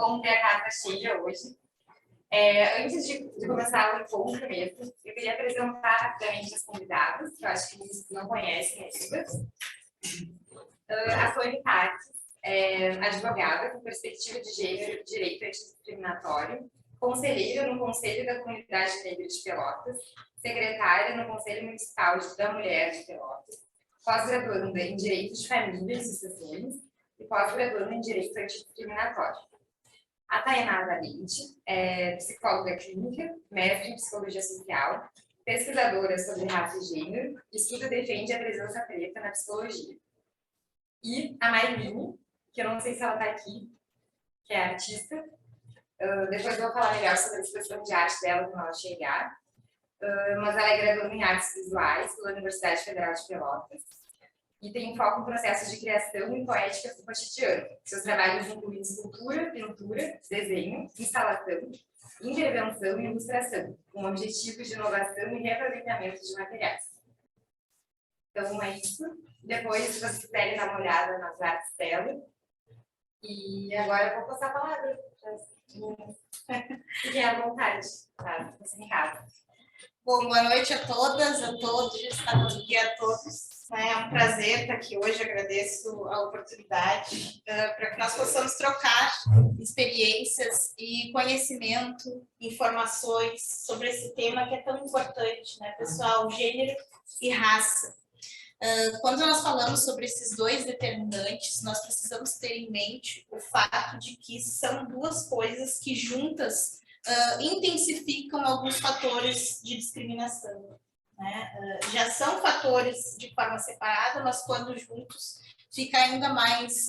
bom ter a casa cheia hoje. Antes de começar o encontro mesmo, eu queria apresentar rapidamente as convidadas, que eu acho que vocês não conhecem ainda. A Sônia Tartes é advogada com perspectiva de gênero e direito antidiscriminatório, conselheira no Conselho da Comunidade Negra de Pelotas, secretária no Conselho Municipal da Mulher de Pelotas, pós-graduanda em Direito de Família e Sucessões e pós-graduanda em Direito Antidiscriminatório. A Tainá Valente é psicóloga clínica, mestre em Psicologia Social, pesquisadora sobre raça e gênero, estuda e defende a presença preta na psicologia. E a Marilene, que eu não sei se ela está aqui, que é artista. Depois eu vou falar melhor sobre a expressão de arte dela quando ela chegar. Mas ela é graduada em Artes Visuais pela Universidade Federal de Pelotas e tem foco em processos de criação e poética do cotidiano. Seus trabalhos incluem escultura, pintura, desenho, instalação, intervenção e ilustração, com objetivos de inovação e reaproveitamento de materiais. Então, é isso. Depois, se vocês quiserem dar uma olhada nas artes dela. E agora eu vou passar a palavra. Fiquem à vontade, tá? Você em casa. Bom, boa noite a todas, a todos, e a todos. É um prazer estar aqui hoje, agradeço a oportunidade para que nós possamos trocar experiências e conhecimento, informações sobre esse tema que é tão importante, né, pessoal? Gênero e raça. Quando nós falamos sobre esses dois determinantes, nós precisamos ter em mente o fato de que são duas coisas que juntas intensificam alguns fatores de discriminação, né? Já são fatores de forma separada, mas quando juntos fica ainda mais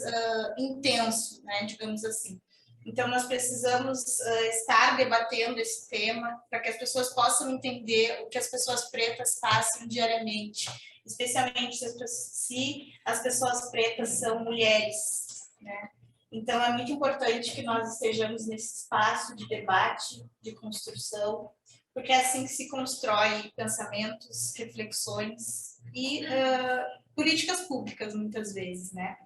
intenso, né, digamos assim. Então, nós precisamos estar debatendo esse tema para que as pessoas possam entender o que as pessoas pretas passam diariamente, especialmente se as pessoas pretas são mulheres, né? Então, é muito importante que nós estejamos nesse espaço de debate, de construção, porque é assim que se constrói pensamentos, reflexões e políticas públicas, muitas vezes, né?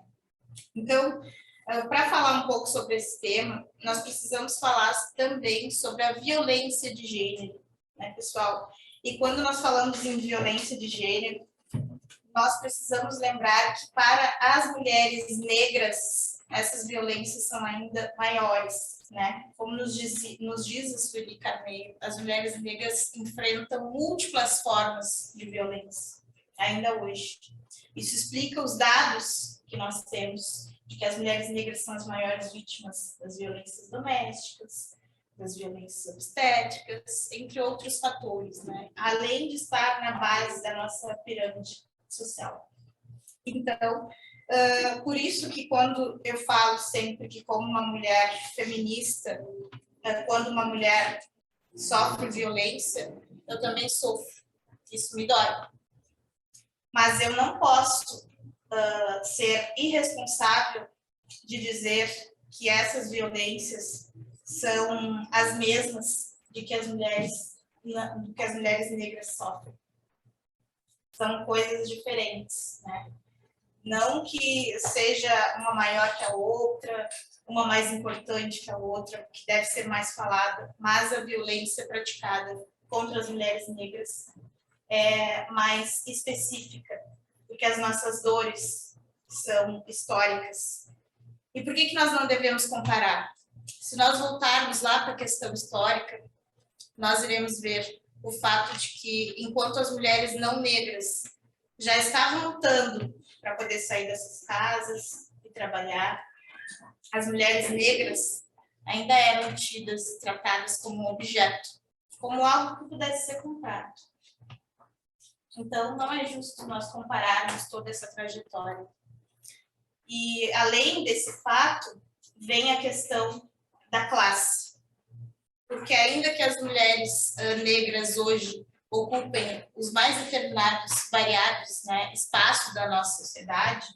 Então, para falar um pouco sobre esse tema, nós precisamos falar também sobre a violência de gênero, né, pessoal? E quando nós falamos em violência de gênero, nós precisamos lembrar que para as mulheres negras, essas violências são ainda maiores, né? Como nos diz a Sueli Carneiro, as mulheres negras enfrentam múltiplas formas de violência, ainda hoje. Isso explica os dados que nós temos, de que as mulheres negras são as maiores vítimas das violências domésticas, das violências obstétricas, entre outros fatores, né? Além de estar na base da nossa pirâmide social. Então, por isso que quando eu falo sempre que como uma mulher feminista, quando uma mulher sofre violência, eu também sofro. Isso me dói. Mas eu não posso ser irresponsável de dizer que essas violências são as mesmas de que as mulheres negras sofrem. São coisas diferentes, né? Não que seja uma maior que a outra, uma mais importante que a outra, que deve ser mais falada, mas a violência praticada contra as mulheres negras é mais específica, porque as nossas dores são históricas. E por que nós não devemos comparar? Se nós voltarmos lá para a questão histórica, nós iremos ver o fato de que, enquanto as mulheres não negras já estavam lutando para poder sair dessas casas e trabalhar, as mulheres negras ainda eram tidas, tratadas como um objeto, como algo que pudesse ser comprado. Então, não é justo nós compararmos toda essa trajetória. E, além desse fato, vem a questão da classe. Porque ainda que as mulheres negras hoje ocupem os mais determinados, variados, né, espaços da nossa sociedade,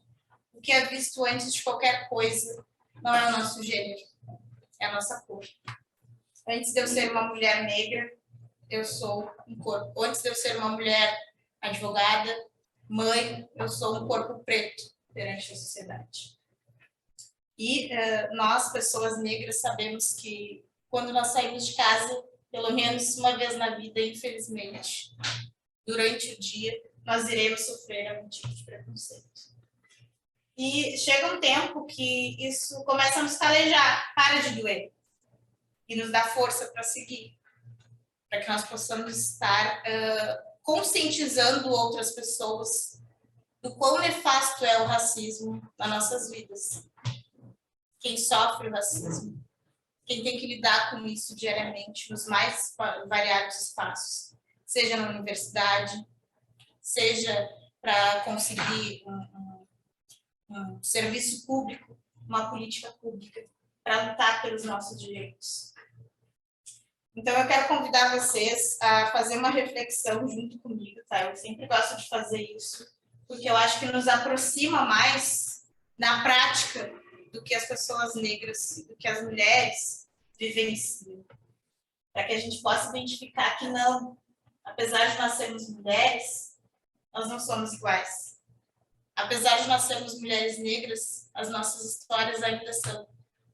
o que é visto antes de qualquer coisa não é o nosso gênero, é a nossa cor. Antes de eu ser uma mulher negra, eu sou um corpo. Antes de eu ser uma mulher advogada, mãe, eu sou um corpo preto perante a sociedade. E nós, pessoas negras, sabemos que quando nós saímos de casa, pelo menos uma vez na vida, infelizmente, durante o dia, nós iremos sofrer algum tipo de preconceito. E chega um tempo que isso começa a nos calejar, para de doer, e nos dá força para seguir, para que nós possamos estar conscientizando outras pessoas do quão nefasto é o racismo nas nossas vidas. Quem sofre o racismo, quem tem que lidar com isso diariamente, nos mais variados espaços, seja na universidade, seja para conseguir um serviço público, uma política pública, para lutar pelos nossos direitos. Então, eu quero convidar vocês a fazer uma reflexão junto comigo, tá? Eu sempre gosto de fazer isso, porque eu acho que nos aproxima mais na prática do que as pessoas negras, do que as mulheres vivenciam. Para que a gente possa identificar que não, apesar de nós sermos mulheres, nós não somos iguais. Apesar de nós sermos mulheres negras, as nossas histórias ainda são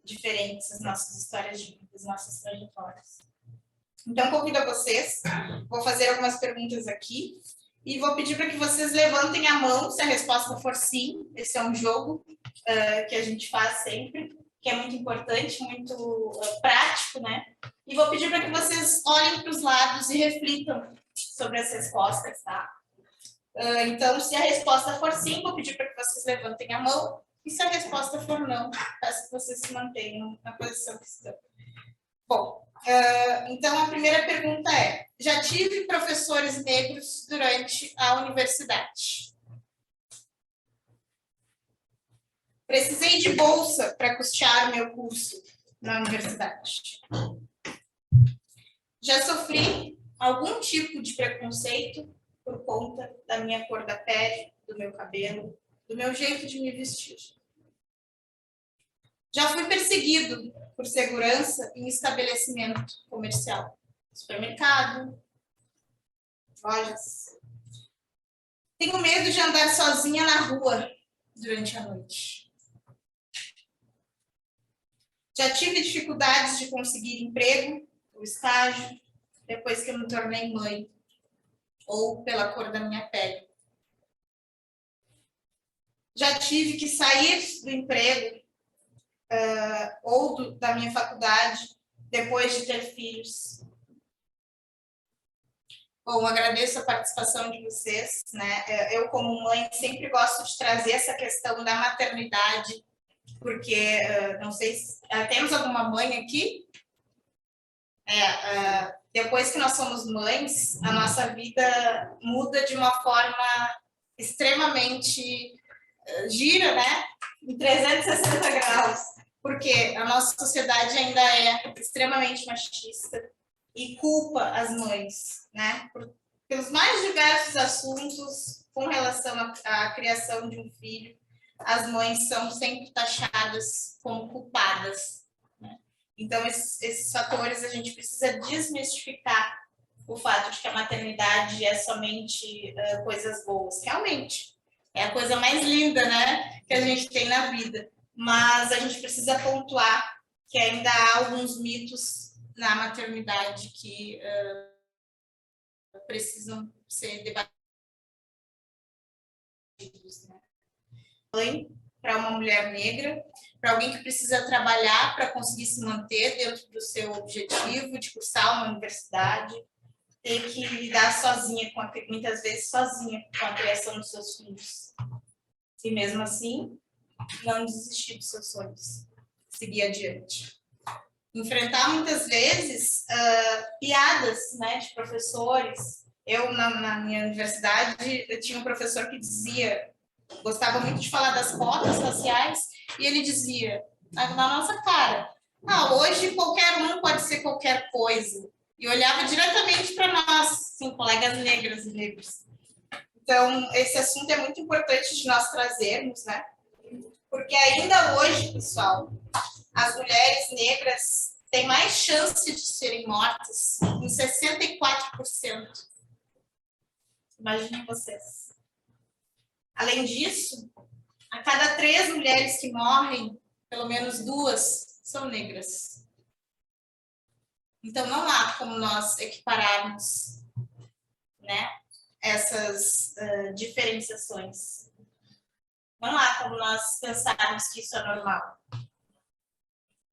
diferentes, as nossas histórias de vida, as nossas trajetórias. Então, convido a vocês, vou fazer algumas perguntas aqui, e vou pedir para que vocês levantem a mão se a resposta for sim. Esse é um jogo que a gente faz sempre, que é muito importante, muito prático, né? E vou pedir para que vocês olhem para os lados e reflitam sobre as respostas, tá? Então, se a resposta for sim, vou pedir para que vocês levantem a mão. E se a resposta for não, peço que vocês se mantenham na posição que estão. Bom, então a primeira pergunta é: já tive professores negros durante a universidade? Precisei de bolsa para custear o meu curso na universidade. Já sofri algum tipo de preconceito por conta da minha cor da pele, do meu cabelo, do meu jeito de me vestir. Já fui perseguido por segurança em estabelecimento comercial, supermercado, lojas. Tenho medo de andar sozinha na rua durante a noite. Já tive dificuldades de conseguir emprego ou estágio depois que eu me tornei mãe, ou pela cor da minha pele. Já tive que sair do emprego ou da minha faculdade depois de ter filhos. Bom, agradeço a participação de vocês, né? Eu, como mãe, sempre gosto de trazer essa questão da maternidade, porque, não sei se temos alguma mãe aqui? Depois que nós somos mães, a nossa vida muda de uma forma extremamente gira, né? Em 360 graus, porque a nossa sociedade ainda é extremamente machista e culpa as mães, né? Pelos mais diversos assuntos com relação à criação de um filho, as mães são sempre taxadas como culpadas, né? Então, esses fatores a gente precisa desmistificar o fato de que a maternidade é somente coisas boas. Realmente, é a coisa mais linda, né, que a gente tem na vida. Mas a gente precisa pontuar que ainda há alguns mitos na maternidade que precisam ser debatidos, né? Para uma mulher negra, para alguém que precisa trabalhar para conseguir se manter dentro do seu objetivo de cursar uma universidade, ter que lidar sozinha, muitas vezes sozinha, com a criação dos seus filhos. E mesmo assim, não desistir dos seus sonhos, seguir adiante. Enfrentar muitas vezes piadas, né, de professores. Eu, na minha universidade, eu tinha um professor que dizia, gostava muito de falar das cotas raciais, e ele dizia, na nossa cara, hoje qualquer um pode ser qualquer coisa. E olhava diretamente para nós, assim, colegas negras e negros. Então, esse assunto é muito importante de nós trazermos, né? Porque ainda hoje, pessoal, as mulheres negras têm mais chance de serem mortas em 64%. Imaginem vocês. Além disso, a cada 3 mulheres que morrem, pelo menos 2 são negras. Então, não há como nós equipararmos, né, essas diferenciações. Não há como nós pensarmos que isso é normal.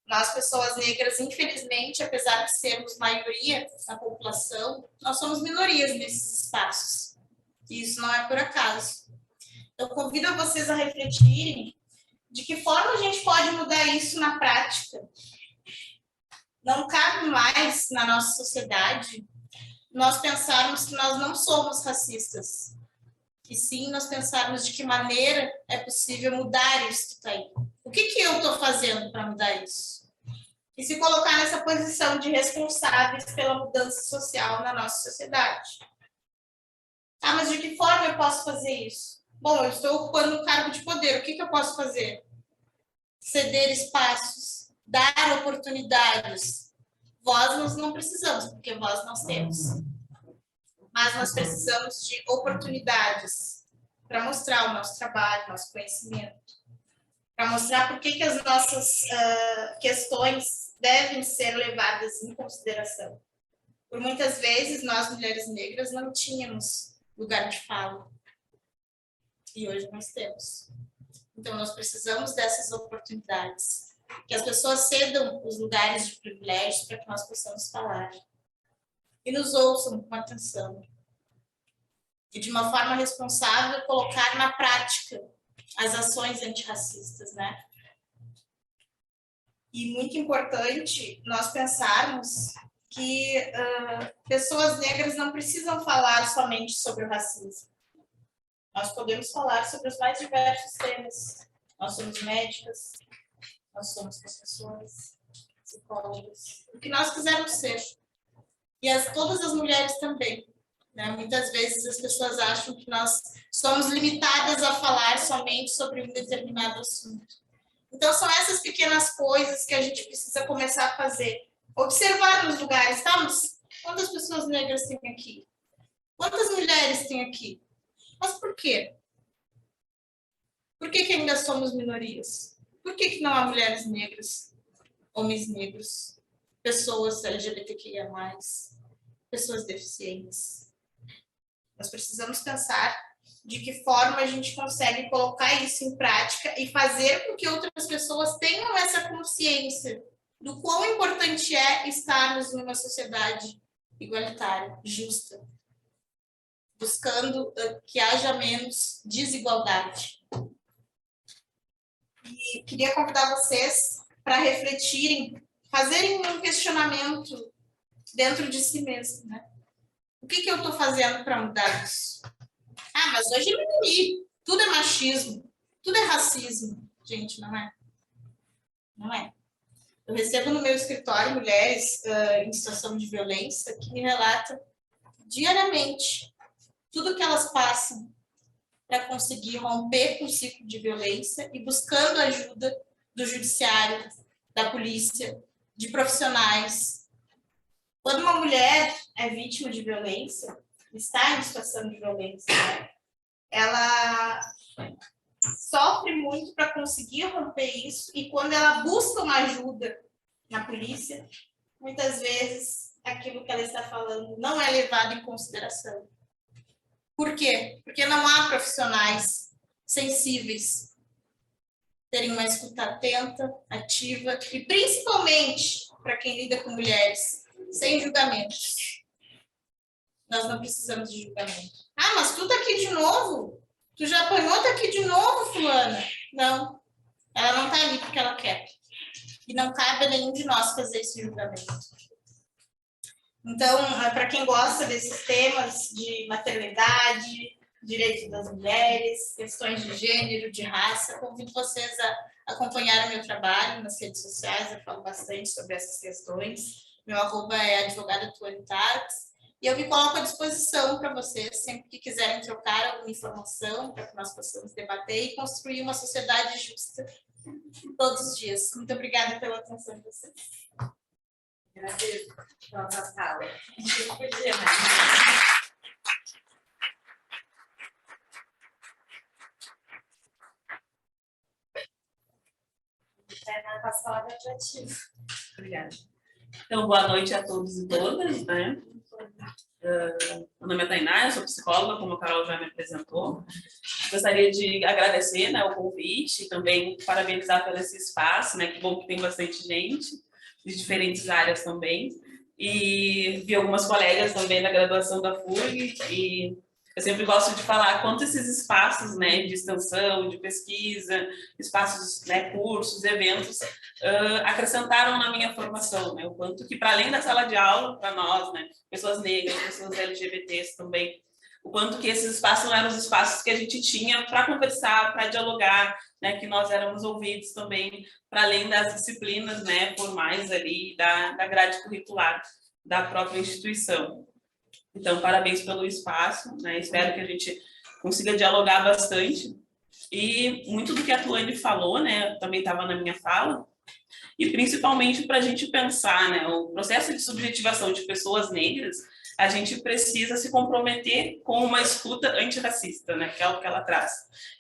Nós, pessoas negras, infelizmente, apesar de sermos maioria na população, nós somos minorias nesses espaços. E isso não é por acaso. Eu convido a vocês a refletirem de que forma a gente pode mudar isso na prática. Não cabe mais na nossa sociedade nós pensarmos que nós não somos racistas. E sim nós pensarmos de que maneira é possível mudar isso que está aí. O que eu estou fazendo para mudar isso? E se colocar nessa posição de responsáveis pela mudança social na nossa sociedade. Ah, mas de que forma eu posso fazer isso? Bom, eu estou ocupando um cargo de poder, o que eu posso fazer? Ceder espaços, dar oportunidades. Voz nós não precisamos, porque voz nós temos. Mas nós precisamos de oportunidades para mostrar o nosso trabalho, nosso conhecimento, para mostrar por que as nossas questões devem ser levadas em consideração. Por muitas vezes, nós, mulheres negras, não tínhamos lugar de fala. E hoje nós temos. Então, nós precisamos dessas oportunidades. Que as pessoas cedam os lugares de privilégios para que nós possamos falar. E nos ouçam com atenção. E, de uma forma responsável, colocar na prática as ações antirracistas, né? E muito importante nós pensarmos que pessoas negras não precisam falar somente sobre o racismo. Nós podemos falar sobre os mais diversos temas. Nós somos médicas, nós somos professores, psicólogos, o que nós quisermos ser. E todas as mulheres também. Né? Muitas vezes as pessoas acham que nós somos limitadas a falar somente sobre um determinado assunto. Então, são essas pequenas coisas que a gente precisa começar a fazer. Observar nos lugares, tá? Mas quantas pessoas negras tem aqui? Quantas mulheres tem aqui? Mas por quê? Por que ainda somos minorias? Por que não há mulheres negras, homens negros, pessoas LGBTQIA+, pessoas deficientes? Nós precisamos pensar de que forma a gente consegue colocar isso em prática e fazer com que outras pessoas tenham essa consciência do quão importante é estarmos numa sociedade igualitária, justa, buscando que haja menos desigualdade. E queria convidar vocês para refletirem, fazerem um questionamento dentro de si mesmo, né? O que eu estou fazendo para mudar isso? Ah, mas hoje é mimimi, tudo é machismo, tudo é racismo. Gente, não é. Não é. Eu recebo no meu escritório mulheres em situação de violência que me relatam diariamente tudo que elas passam para conseguir romper com o ciclo de violência e buscando ajuda do judiciário, da polícia, de profissionais. Quando uma mulher é vítima de violência, está em situação de violência, né? Ela sofre muito para conseguir romper isso e quando ela busca uma ajuda na polícia, muitas vezes aquilo que ela está falando não é levado em consideração. Por quê? Porque não há profissionais sensíveis terem uma escuta atenta, ativa e principalmente para quem lida com mulheres, sem julgamentos. Nós não precisamos de julgamento. Ah, mas tu tá aqui de novo? Tu já apanhou, tá aqui de novo, fulana? Não, ela não tá ali porque ela quer. E não cabe a nenhum de nós fazer esse julgamento. Então, para quem gosta desses temas de maternidade, direitos das mulheres, questões de gênero, de raça, convido vocês a acompanhar o meu trabalho nas redes sociais, eu falo bastante sobre essas questões. Meu arroba é advogada Tuane Tarques, e eu me coloco à disposição para vocês, sempre que quiserem trocar alguma informação, para que nós possamos debater e construir uma sociedade justa todos os dias. Muito obrigada pela atenção de vocês. Agradeço pela nossa sala. Tainá, passo a palavra para ti. Obrigada. Então, boa noite a todos e todas, né? Meu nome é Tainá, eu sou psicóloga, como a Carol já me apresentou. Gostaria de agradecer, né, o convite e também parabenizar por esse espaço, né? Que bom que tem bastante gente de diferentes áreas também. E vi algumas colegas também da graduação da FURG e eu sempre gosto de falar quanto esses espaços, né, de extensão, de pesquisa, espaços, né, cursos, eventos, acrescentaram na minha formação, né, o quanto que, para além da sala de aula, para nós, né, pessoas negras, pessoas LGBTs também, o quanto que esses espaços eram os espaços que a gente tinha para conversar, para dialogar, né, que nós éramos ouvidos também, para além das disciplinas, né, formais ali, da grade curricular da própria instituição. Então, parabéns pelo espaço, né? Espero que a gente consiga dialogar bastante. E muito do que a Tuane falou, né, também estava na minha fala, e principalmente para a gente pensar, né, o processo de subjetivação de pessoas negras, a gente precisa se comprometer com uma escuta antirracista, né, que é o que ela traz.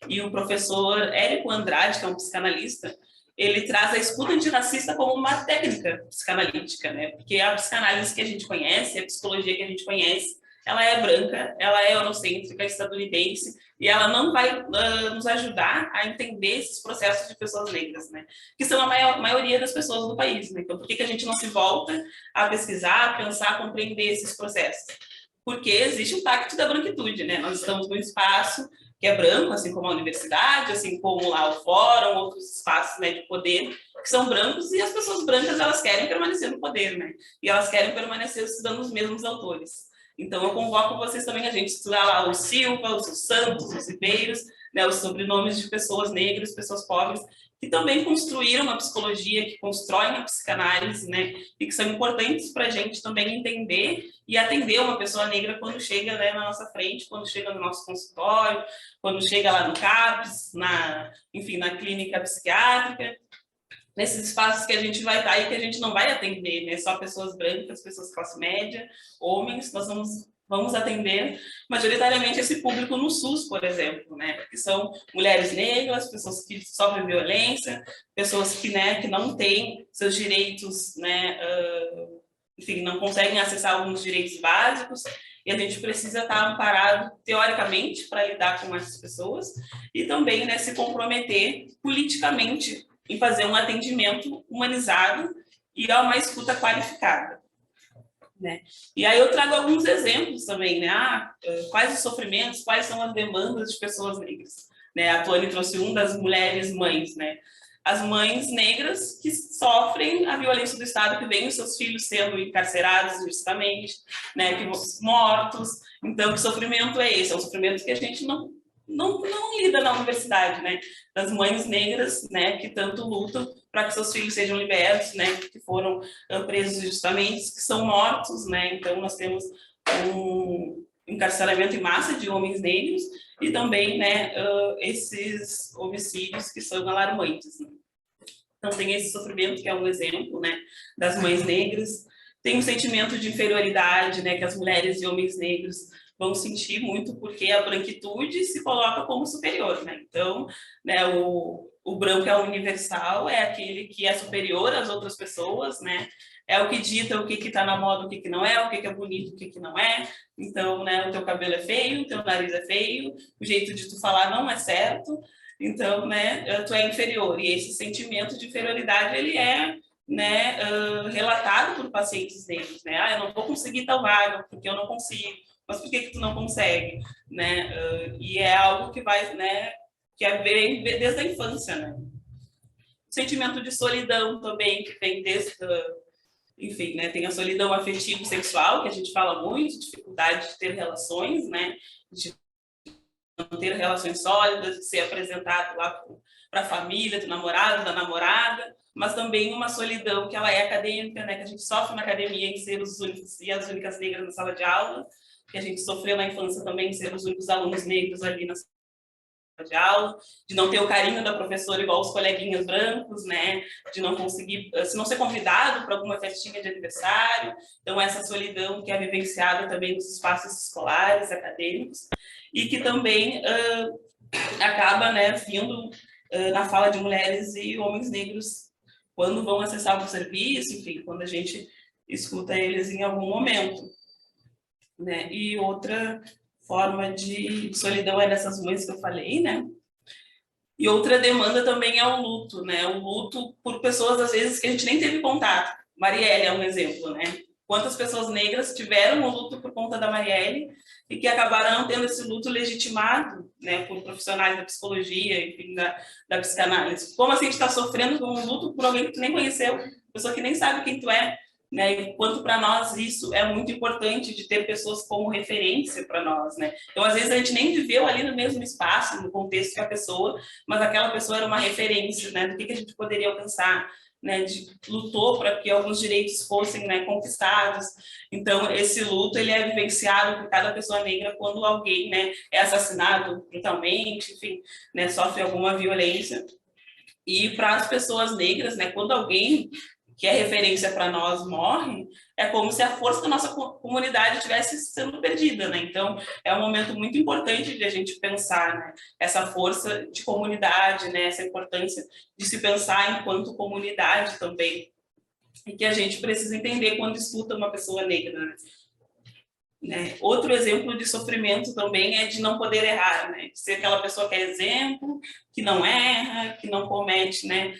E o professor Érico Andrade, que é um psicanalista, ele traz a escuta antirracista como uma técnica psicanalítica, né? Porque a psicanálise que a gente conhece, a psicologia que a gente conhece, ela é branca, ela é eurocêntrica, estadunidense, e ela não vai nos ajudar a entender esses processos de pessoas negras, né? Que são a maioria das pessoas do país, né? Então, por que a gente não se volta a pesquisar, a pensar, a compreender esses processos? Porque existe o pacto da branquitude, né? Nós estamos num espaço que é branco, assim como a universidade, assim como lá o fórum, outros espaços, né, de poder, que são brancos, e as pessoas brancas, elas querem permanecer no poder, né? E elas querem permanecer estudando os mesmos autores. Então, eu convoco vocês também a gente estudar lá os Silva, os Santos, os Ribeiros, né, os sobrenomes de pessoas negras, pessoas pobres, que também construíram a psicologia, que constroem a psicanálise, né, e que são importantes para a gente também entender e atender uma pessoa negra quando chega, né, na nossa frente, quando chega no nosso consultório, quando chega lá no CAPS, enfim, na clínica psiquiátrica, nesses espaços que a gente vai estar e que a gente não vai atender, né, só pessoas brancas, pessoas classe média, homens, nós vamos atender majoritariamente esse público no SUS, por exemplo, né, que são mulheres negras, pessoas que sofrem violência, pessoas que, né, que não têm seus direitos, né, enfim, não conseguem acessar alguns direitos básicos, e a gente precisa estar amparado, teoricamente, para lidar com essas pessoas, e também, né, se comprometer politicamente em fazer um atendimento humanizado e a uma escuta qualificada, né? E aí eu trago alguns exemplos também, né? Quais os sofrimentos, quais são as demandas de pessoas negras, né? A Tuane trouxe das mulheres mães, né? As mães negras que sofrem a violência do Estado, que veem os seus filhos sendo encarcerados injustamente, né? Que mortos. Então, que sofrimento é esse? É um sofrimento que a gente não lida na universidade, né? Das mães negras, né, que tanto lutam para que seus filhos sejam libertos, né, que foram presos injustamente, que são mortos, né? Então nós temos um encarceramento em massa de homens negros e também, né, esses homicídios que são alarmantes, né? Então tem esse sofrimento que é um exemplo, né, das mães negras. Tem um sentimento de inferioridade, né, que as mulheres e homens negros vão sentir muito porque a branquitude se coloca como superior, né? Então, né, o branco é o universal, é aquele que é superior às outras pessoas, né? É o que dita o que está na moda, o que não é, o que é bonito, o que não é. Então, né, o teu cabelo é feio, o teu nariz é feio, o jeito de tu falar não é certo. Então, né, tu é inferior. E esse sentimento de inferioridade, ele é, né, relatado por pacientes negros, né? Eu não vou conseguir tal vaga porque eu não consigo. Mas por que tu não consegue, né? E é algo que vai, né, que vem desde a infância, né? O sentimento de solidão também, que vem desde, enfim, né, tem a solidão afetivo-sexual, que a gente fala muito, dificuldade de ter relações, né, de não ter relações sólidas, de ser apresentado lá para a família, do namorado, da namorada, mas também uma solidão que ela é acadêmica, né, que a gente sofre na academia em ser os únicos e as únicas negras na sala de aula, que a gente sofreu na infância também, ser os únicos alunos negros ali na sala de aula, de não ter o carinho da professora igual os coleguinhas brancos, né, de não conseguir, se não ser convidado para alguma festinha de aniversário. Então, essa solidão que é vivenciada também nos espaços escolares, acadêmicos, e que também acaba, né, vindo na fala de mulheres e homens negros quando vão acessar o serviço, enfim, quando a gente escuta eles em algum momento, né? E outra forma de solidão é dessas mães que eu falei, né? E outra demanda também é o luto, né? O luto por pessoas, às vezes, que a gente nem teve contato. Marielle é um exemplo, né? Quantas pessoas negras tiveram o luto por conta da Marielle e que acabaram tendo esse luto legitimado, né, por profissionais da psicologia, enfim, da psicanálise. Como assim a gente está sofrendo com um luto por alguém que tu nem conheceu, pessoa que nem sabe quem tu é, né? E quanto para nós isso é muito importante de ter pessoas como referência para nós, né? Então, às vezes a gente nem viveu ali no mesmo espaço, no contexto que a pessoa, mas aquela pessoa era uma referência, né, do que a gente poderia alcançar, né, lutou para que alguns direitos fossem, né, conquistados. Então, esse luto ele é vivenciado por cada pessoa negra quando alguém, né, é assassinado brutalmente, enfim, né, sofre alguma violência. E para as pessoas negras, né, quando alguém que é referência para nós morre, é como se a força da nossa comunidade estivesse sendo perdida, né? Então, é um momento muito importante de a gente pensar, né, essa força de comunidade, né, essa importância de se pensar enquanto comunidade também, e que a gente precisa entender quando escuta uma pessoa negra, né? Outro exemplo de sofrimento também é de não poder errar, né? De ser aquela pessoa que é exemplo, que não erra, que não comete, né,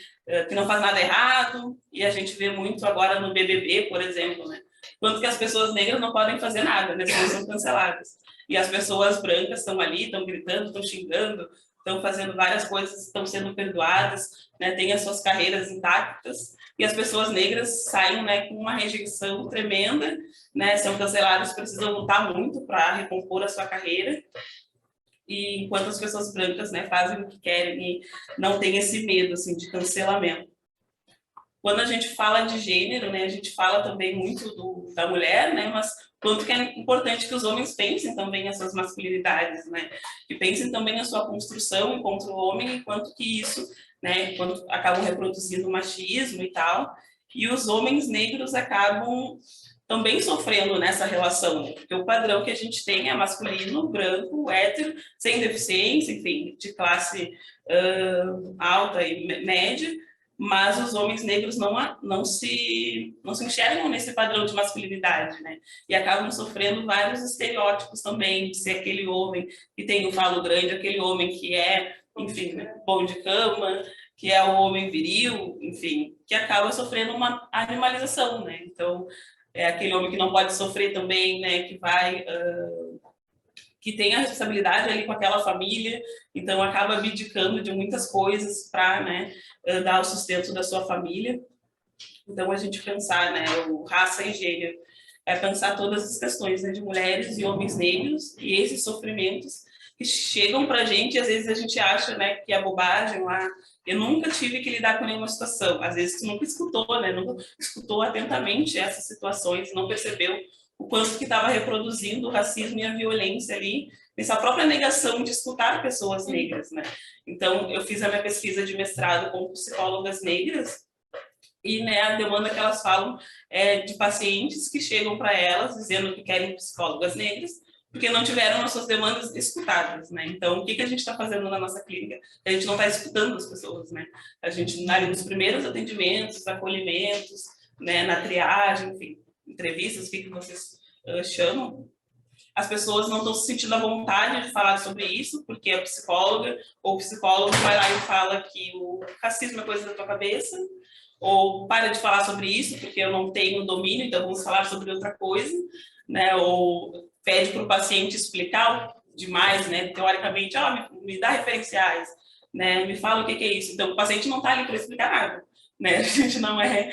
que não faz nada errado, e a gente vê muito agora no BBB, por exemplo, né? Quanto que as pessoas negras não podem fazer nada, né? São canceladas. E as pessoas brancas estão ali, estão gritando, estão xingando, estão fazendo várias coisas, estão sendo perdoadas, né? Têm as suas carreiras intactas, e as pessoas negras saem, né, com uma rejeição tremenda, né? São canceladas, precisam lutar muito para recompor a sua carreira. E enquanto as pessoas brancas, né, fazem o que querem e não tem esse medo assim de cancelamento. Quando a gente fala de gênero, né, a gente fala também muito da mulher, né, mas quanto que é importante que os homens pensem também as suas masculinidades, né, que pensem também a sua construção enquanto homem, e quanto que isso, né, quando acabam reproduzindo o machismo e tal, e os homens negros acabam também sofrendo nessa relação, né? Porque o padrão que a gente tem é masculino, branco, hétero, sem deficiência, enfim, de classe alta e média, mas os homens negros não se enxergam nesse padrão de masculinidade, né? E acabam sofrendo vários estereótipos também, de ser aquele homem que tem o falo grande, aquele homem que é, enfim, né, bom de cama, que é o homem viril, enfim, que acaba sofrendo uma animalização, né? Então, é aquele homem que não pode sofrer também, né, que vai, que tem a responsabilidade ali com aquela família, então acaba abdicando de muitas coisas para, né, dar o sustento da sua família. Então a gente pensar, né, o raça e gênero, é pensar todas as questões, né, de mulheres e homens negros e esses sofrimentos que chegam para a gente, e às vezes a gente acha, né, que é bobagem lá. Eu nunca tive que lidar com nenhuma situação. Às vezes tu nunca escutou, né? Nunca escutou atentamente essas situações, não percebeu o quanto que estava reproduzindo o racismo e a violência ali, nessa própria negação de escutar pessoas negras, né? Então, eu fiz a minha pesquisa de mestrado com psicólogas negras e, né, a demanda que elas falam é de pacientes que chegam para elas dizendo que querem psicólogas negras, porque não tiveram as suas demandas escutadas, né? Então, o que a gente está fazendo na nossa clínica? A gente não está escutando as pessoas, né? A gente, ali nos primeiros atendimentos, acolhimentos, né, na triagem, enfim, entrevistas, o que vocês chamam, as pessoas não estão se sentindo à vontade de falar sobre isso, porque a psicóloga ou o psicólogo vai lá e fala que o racismo é coisa da tua cabeça, ou para de falar sobre isso, porque eu não tenho domínio, então vamos falar sobre outra coisa, né? Ou pede para o paciente explicar demais, né? Teoricamente, me dá referenciais, né? Me fala o que é isso. Então, o paciente não está ali para explicar nada, né? A gente não é,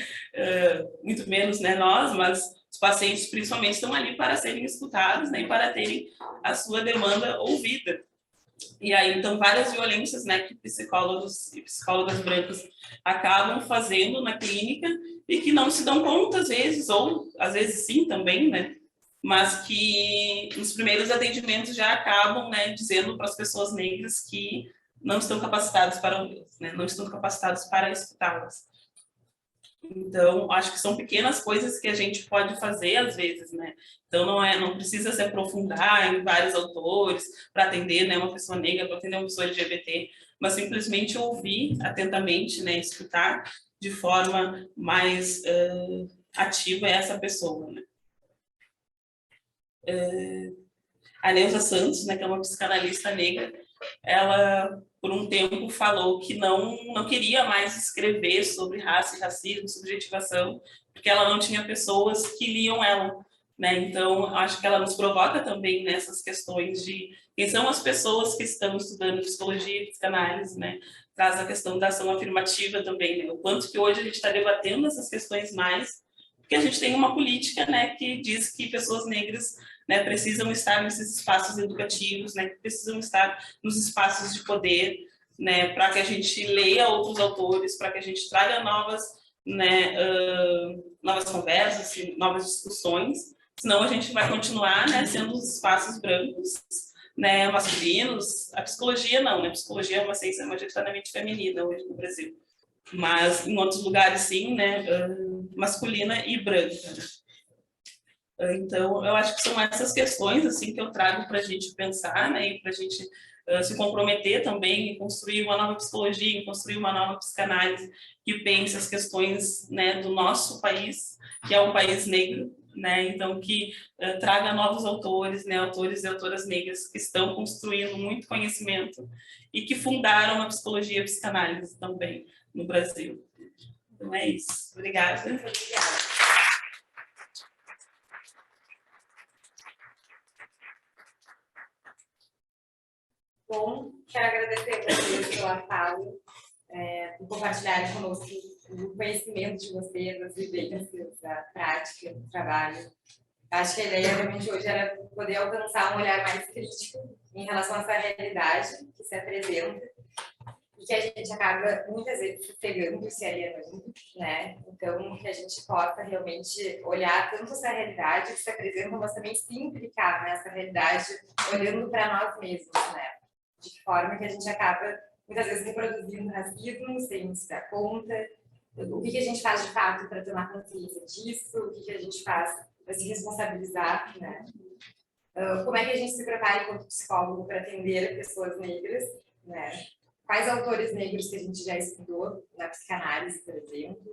muito menos, né, nós, mas os pacientes, principalmente, estão ali para serem escutados, né? E para terem a sua demanda ouvida. E aí, então, várias violências, né, que psicólogos e psicólogas brancas acabam fazendo na clínica e que não se dão conta, às vezes, ou às vezes sim também, né? Mas que nos primeiros atendimentos já acabam, né, dizendo para as pessoas negras que não estão capacitadas para ouvi-las, né, não estão capacitados para escutá-las. Então, acho que são pequenas coisas que a gente pode fazer às vezes, né? Então, não precisa se aprofundar em vários autores para atender, né, uma pessoa negra, para atender uma pessoa LGBT, mas simplesmente ouvir atentamente, né, escutar de forma mais ativa essa pessoa, né? A Neuza Santos, né, que é uma psicanalista negra, ela, por um tempo, falou que não queria mais escrever sobre raça e racismo, subjetivação, porque ela não tinha pessoas que liam ela, né? Então, acho que ela nos provoca também nessas questões de quem são as pessoas que estão estudando psicologia e psicanálise, né? Traz a questão da ação afirmativa também, né? O quanto que hoje a gente está debatendo essas questões mais, porque a gente tem uma política, né, que diz que pessoas negras, né, precisam estar nesses espaços educativos, né, precisam estar nos espaços de poder, né, para que a gente leia outros autores, para que a gente traga novas, né, novas conversas, novas discussões, senão a gente vai continuar, né, sendo os espaços brancos, né, masculinos. A psicologia não, né, a psicologia é uma ciência majoritariamente feminina hoje no Brasil, mas em outros lugares sim, né, masculina e branca, né? Então, eu acho que são essas questões assim que eu trago para a gente pensar, né, e para a gente se comprometer também em construir uma nova psicologia, em construir uma nova psicanálise que pense as questões, né, do nosso país, que é um país negro, né, então que traga novos autores, né, autores e autoras negras que estão construindo muito conhecimento e que fundaram a psicologia e a psicanálise também no Brasil. Então é isso. Obrigada. Obrigada. Bom, quero agradecer a vocês pela fala, por compartilharem conosco o conhecimento de vocês, as vivências, a prática, o trabalho. Acho que a ideia realmente hoje era poder alcançar um olhar mais crítico em relação a essa realidade que se apresenta e que a gente acaba muitas vezes se pegando e se alienando, né? Então, que a gente possa realmente olhar tanto essa realidade que se apresenta, mas também se implicar nessa realidade, olhando para nós mesmos, né? De que forma que a gente acaba, muitas vezes, reproduzindo racismo sem se dar conta, o que a gente faz de fato para tomar consciência disso, o que a gente faz para se responsabilizar, né? Como é que a gente se prepara enquanto psicólogo para atender pessoas negras, né? Quais autores negros que a gente já estudou na psicanálise, por exemplo.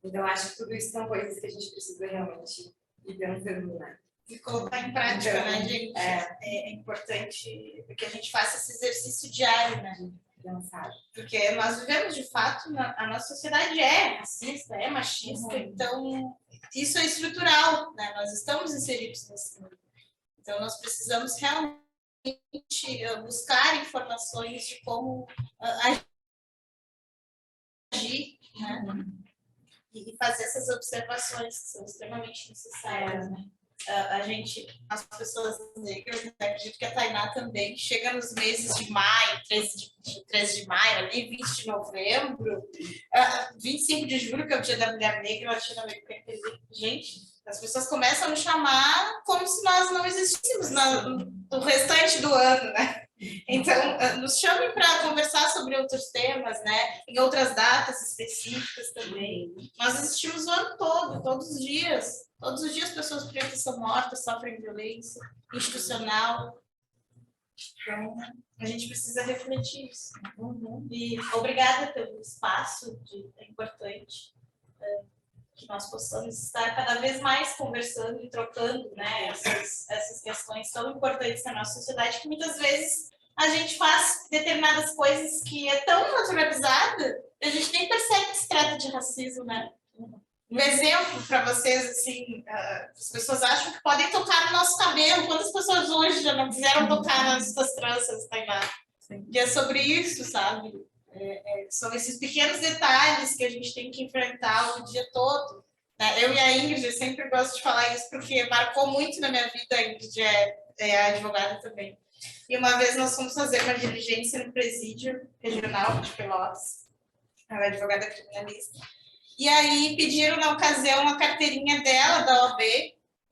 Então, acho que tudo isso são coisas que a gente precisa realmente ir pensando, né? E colocar em prática, então, né, gente? É importante que a gente faça esse exercício diário, né? Pensar. Porque nós vivemos, de fato, a nossa sociedade é racista, é machista, então isso é estrutural, né? Nós estamos inseridos nesse mundo. Então, nós precisamos realmente buscar informações de como agir, né? E fazer essas observações que são extremamente necessárias, né? As pessoas negras, né, acredito que a Tainá também, chega nos meses de maio, 13 de maio, ali, 20 de novembro, 25 de julho, que é o Dia da Mulher Negra Latino-Americana. Gente, as pessoas começam a nos chamar como se nós não existíssemos no restante do ano, né? Então, nos chamem para conversar sobre outros temas, né? Em outras datas específicas também. Nós existimos o ano todo, todos os dias. Todos os dias pessoas pretas são mortas, sofrem violência institucional. Então, a gente precisa refletir isso. E obrigada pelo espaço, é importante que nós possamos estar cada vez mais conversando e trocando, né, essas questões tão importantes na nossa sociedade, que muitas vezes a gente faz determinadas coisas que é tão naturalizada, a gente nem percebe que se trata de racismo, né? Um exemplo para vocês, assim, as pessoas acham que podem tocar no nosso cabelo. Quantas pessoas hoje já não quiseram tocar nas suas tranças, Tainá? E é sobre isso, sabe? São esses pequenos detalhes que a gente tem que enfrentar o dia todo. Né? Eu e a Ingrid, eu sempre gosto de falar isso porque marcou muito na minha vida. A Ingrid é advogada também. E uma vez nós fomos fazer uma diligência no presídio regional de Pelotas. Ela é advogada criminalista. E aí pediram na ocasião a carteirinha dela da OAB,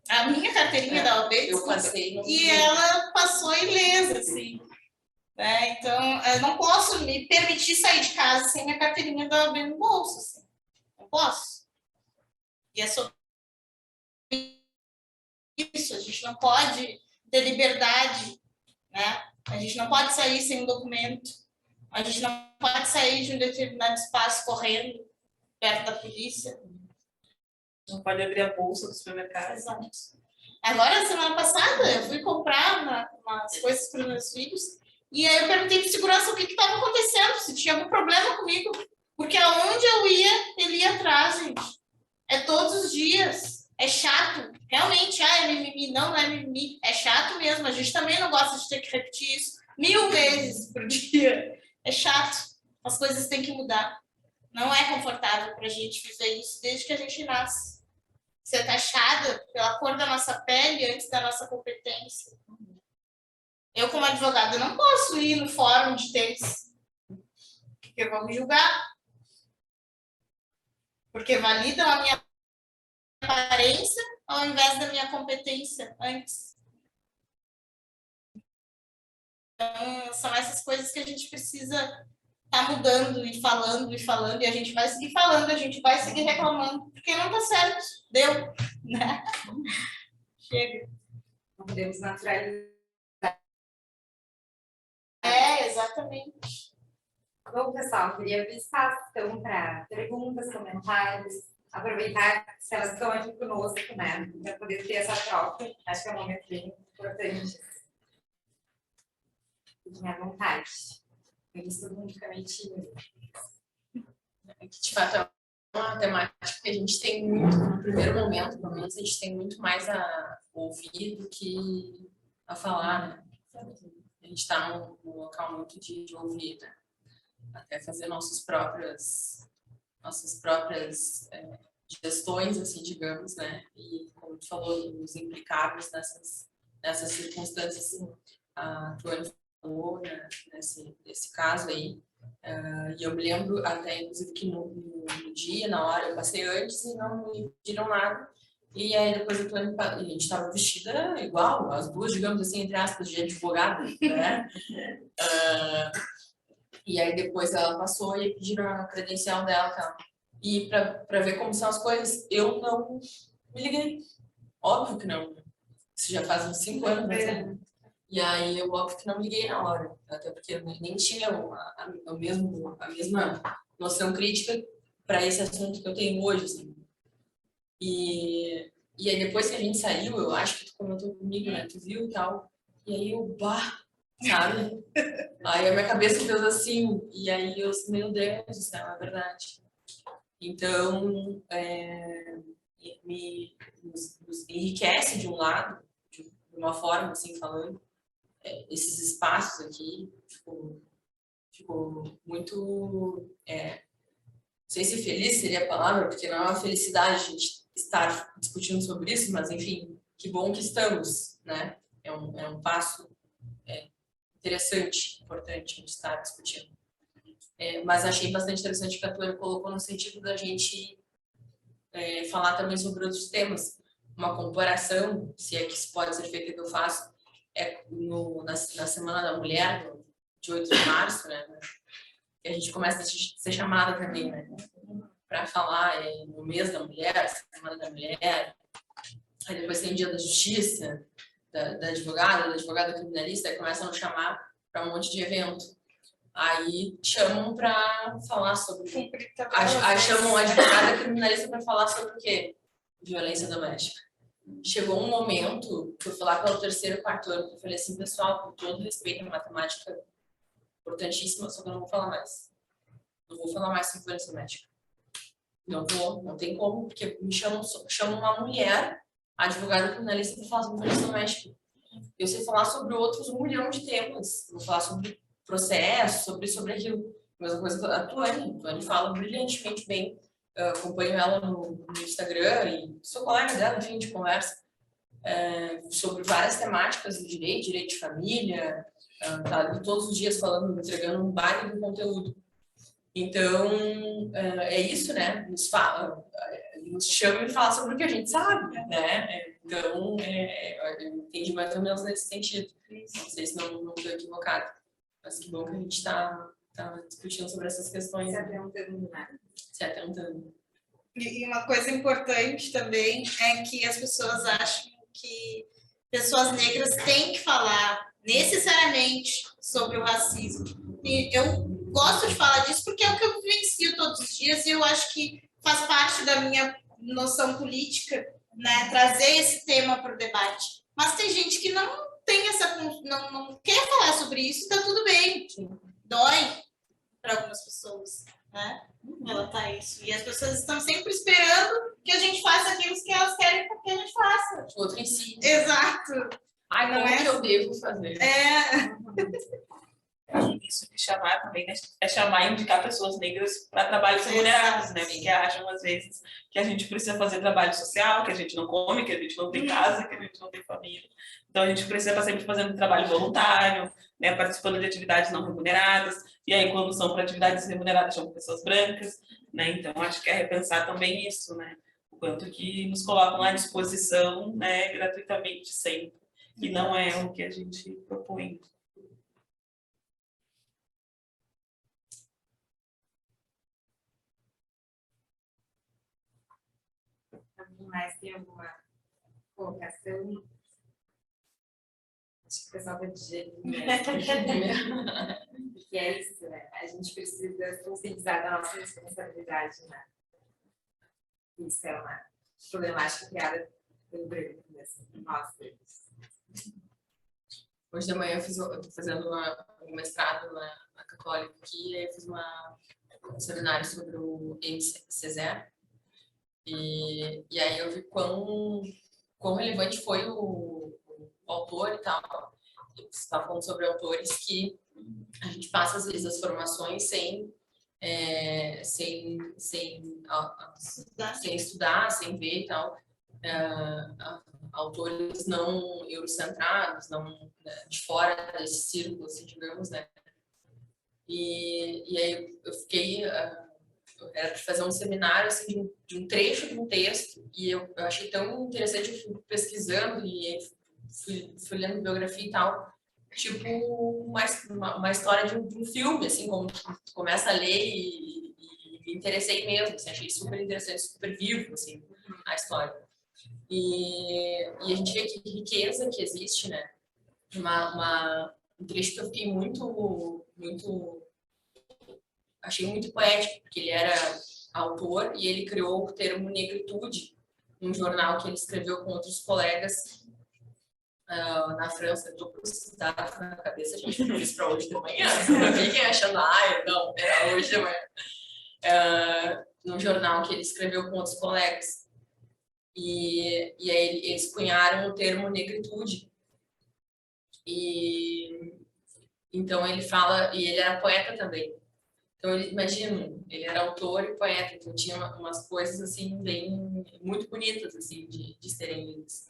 a minha carteirinha da OAB, eu passei. E ela passou ilesa, assim. Então, eu não posso me permitir sair de casa sem minha carteirinha da OAB no bolso, assim. Não posso. E é sobre isso, a gente não pode ter liberdade, né? A gente não pode sair sem um documento, a gente não pode sair de um determinado espaço correndo. perto da polícia. Não pode abrir a bolsa do supermercado. Exato. Agora, semana passada, eu fui comprar umas coisas para os meus filhos e aí eu perguntei para segurança o que estava acontecendo, se tinha algum problema comigo. Porque aonde eu ia, ele ia atrás, gente. É todos os dias. É chato. Realmente, é mimimi. Não é mimimi. É chato mesmo. A gente também não gosta de ter que repetir isso 1000 vezes por dia. É chato. As coisas têm que mudar. Não é confortável para a gente viver isso desde que a gente nasce. Ser taxada pela cor da nossa pele antes da nossa competência. Eu, como advogada, não posso ir no fórum de tênis. Porque vão me julgar. Porque validam a minha aparência ao invés da minha competência antes. Então, são essas coisas que a gente precisa estar mudando e falando, e a gente vai seguir falando, a gente vai seguir reclamando, porque não está certo. Deu, né? Chega. Não podemos naturalizar. Exatamente. Bom, pessoal, queria abrir espaço então para perguntas, comentários, aproveitar se elas estão aqui conosco, né, para poder ter essa troca. Acho que é um momento bem importante. Fiquem à vontade. Eu estou muito caminho. Que de fato é uma temática que a gente tem muito, no primeiro momento, pelo menos, a gente tem muito mais a ouvir do que a falar, né? A gente está num local muito de ouvir, né? Até fazer nossas próprias gestões, assim, digamos, né? E, como tu falou, nos implicarmos nessas circunstâncias, assim, a Tuane falou, né, nesse caso aí. E eu me lembro até, inclusive, que no dia, na hora, eu passei antes e não me pediram nada. E aí, depois a gente estava vestida igual, as duas, digamos assim, entre aspas, de advogada, né? E aí, depois ela passou e pediram a credencial dela, tá? E para ver como são as coisas, eu não me liguei. Óbvio que não. Isso já faz uns 5 anos, né? E aí, eu óbvio que não me liguei na hora. Até porque eu nem tinha a mesma noção crítica para esse assunto que eu tenho hoje, assim. E aí, depois que a gente saiu, eu acho que tu comentou comigo, né? Tu viu e tal. E aí, sabe? Aí a minha cabeça fez assim. E aí, meu Deus do céu, é verdade. Então, nos enriquece de um lado, de uma forma, assim, falando, esses espaços aqui, ficou muito, não sei se feliz seria a palavra, porque não é uma felicidade a gente estar discutindo sobre isso, mas, enfim, que bom que estamos, né? É um passo interessante, importante a gente estar discutindo. Mas achei bastante interessante que a Tuane colocou no sentido da gente falar também sobre outros temas. Uma comparação, se é que isso pode ser feito, que eu faço, na Semana da Mulher, de 8 de março, né? Que a gente começa a ser chamada também, né? Para falar no mês da mulher, Semana da Mulher. Aí depois tem o Dia da Justiça, da advogada criminalista, aí começam a nos chamar para um monte de evento. Aí chamam para falar sobre... Aí chamam a advogada criminalista para falar sobre o quê? Violência doméstica. Chegou um momento que eu fui lá pelo 3º, 4º ano, que eu falei assim, pessoal, com todo respeito à matemática, importantíssima, só que eu não vou falar mais. Não vou falar mais sobre violência doméstica. Não tem como, porque me chamam uma mulher, advogada criminalista, para falar sobre violência doméstica. Eu sei falar sobre outros 1 milhão de temas. Vou falar sobre processo, sobre aquilo. A mesma coisa que a Tuane fala brilhantemente bem. Eu acompanho ela no Instagram e sou colega dela, enfim, de conversa sobre várias temáticas do direito de família, tá todos os dias falando, entregando um baita de conteúdo. Então, é isso, né? Nos chama e fala sobre o que a gente sabe, né? Então, eu entendi mais ou menos nesse sentido. Não sei se não estou equivocada, mas que bom que a gente está discutindo sobre essas questões. Se atentando, né? Se atentando. E uma coisa importante também é que as pessoas acham que pessoas negras têm que falar necessariamente sobre o racismo. E eu gosto de falar disso porque é o que eu vivencio todos os dias e eu acho que faz parte da minha noção política, né, trazer esse tema para o debate. Mas tem gente que não tem não quer falar sobre isso, tá tudo bem. Dói para algumas pessoas, né? Ela tá isso. E as pessoas estão sempre esperando que a gente faça aquilo que elas querem que a gente faça. Outro em si. Exato. Ai, Não como é que eu devo fazer? Isso de chamar também, né? É chamar e indicar pessoas negras para trabalhos remunerados, né? Porque acham, às vezes, que a gente precisa fazer trabalho social, que a gente não come, que a gente não tem casa, que a gente não tem família. Então, a gente precisa estar sempre fazendo trabalho voluntário, né? Participando de atividades não remuneradas. E aí, quando são para atividades remuneradas, são pessoas brancas, né? Então, acho que é repensar também isso, né? O quanto que nos colocam à disposição, né? Gratuitamente sempre. E não é o que a gente propõe. Mais tem alguma colocação? Acho que o pessoal está de jeito mesmo. Que é isso, né? A gente precisa conscientizar da nossa responsabilidade, né? Isso é uma problemática criada pelo branco, nós brancos. Hoje de manhã eu estou fazendo um mestrado na Católica aqui, e aí eu fiz um seminário sobre o MC César. E aí eu vi quão relevante foi o autor e tal. Você estava falando sobre autores que a gente passa, às vezes, as formações sem estudar, sem ver e tal. Autores não eurocentrados, não, né, de fora desse círculo, assim, digamos, né? E aí eu fiquei... era para fazer um seminário assim, de um trecho de um texto, e eu achei tão interessante, eu fui pesquisando e fui lendo biografia e tal, tipo uma história de um filme, assim, como tu começa a ler e me interessei mesmo, assim, achei super interessante, super vivo, assim, a história. E a gente vê que riqueza que existe, né? Um trecho que eu fiquei achei muito poético, porque ele era autor e ele criou o termo negritude, num jornal que ele escreveu com outros colegas na França. Eu estou com esses dados na cabeça, a gente fez para hoje de manhã. Não fiquem achando, não, era hoje de manhã. Num jornal que ele escreveu com outros colegas. E aí eles cunharam o termo negritude. E então ele fala, e ele era poeta também. Então, imagina, ele era autor e poeta, então tinha umas coisas, assim, bem, muito bonitas, assim, de serem lidas.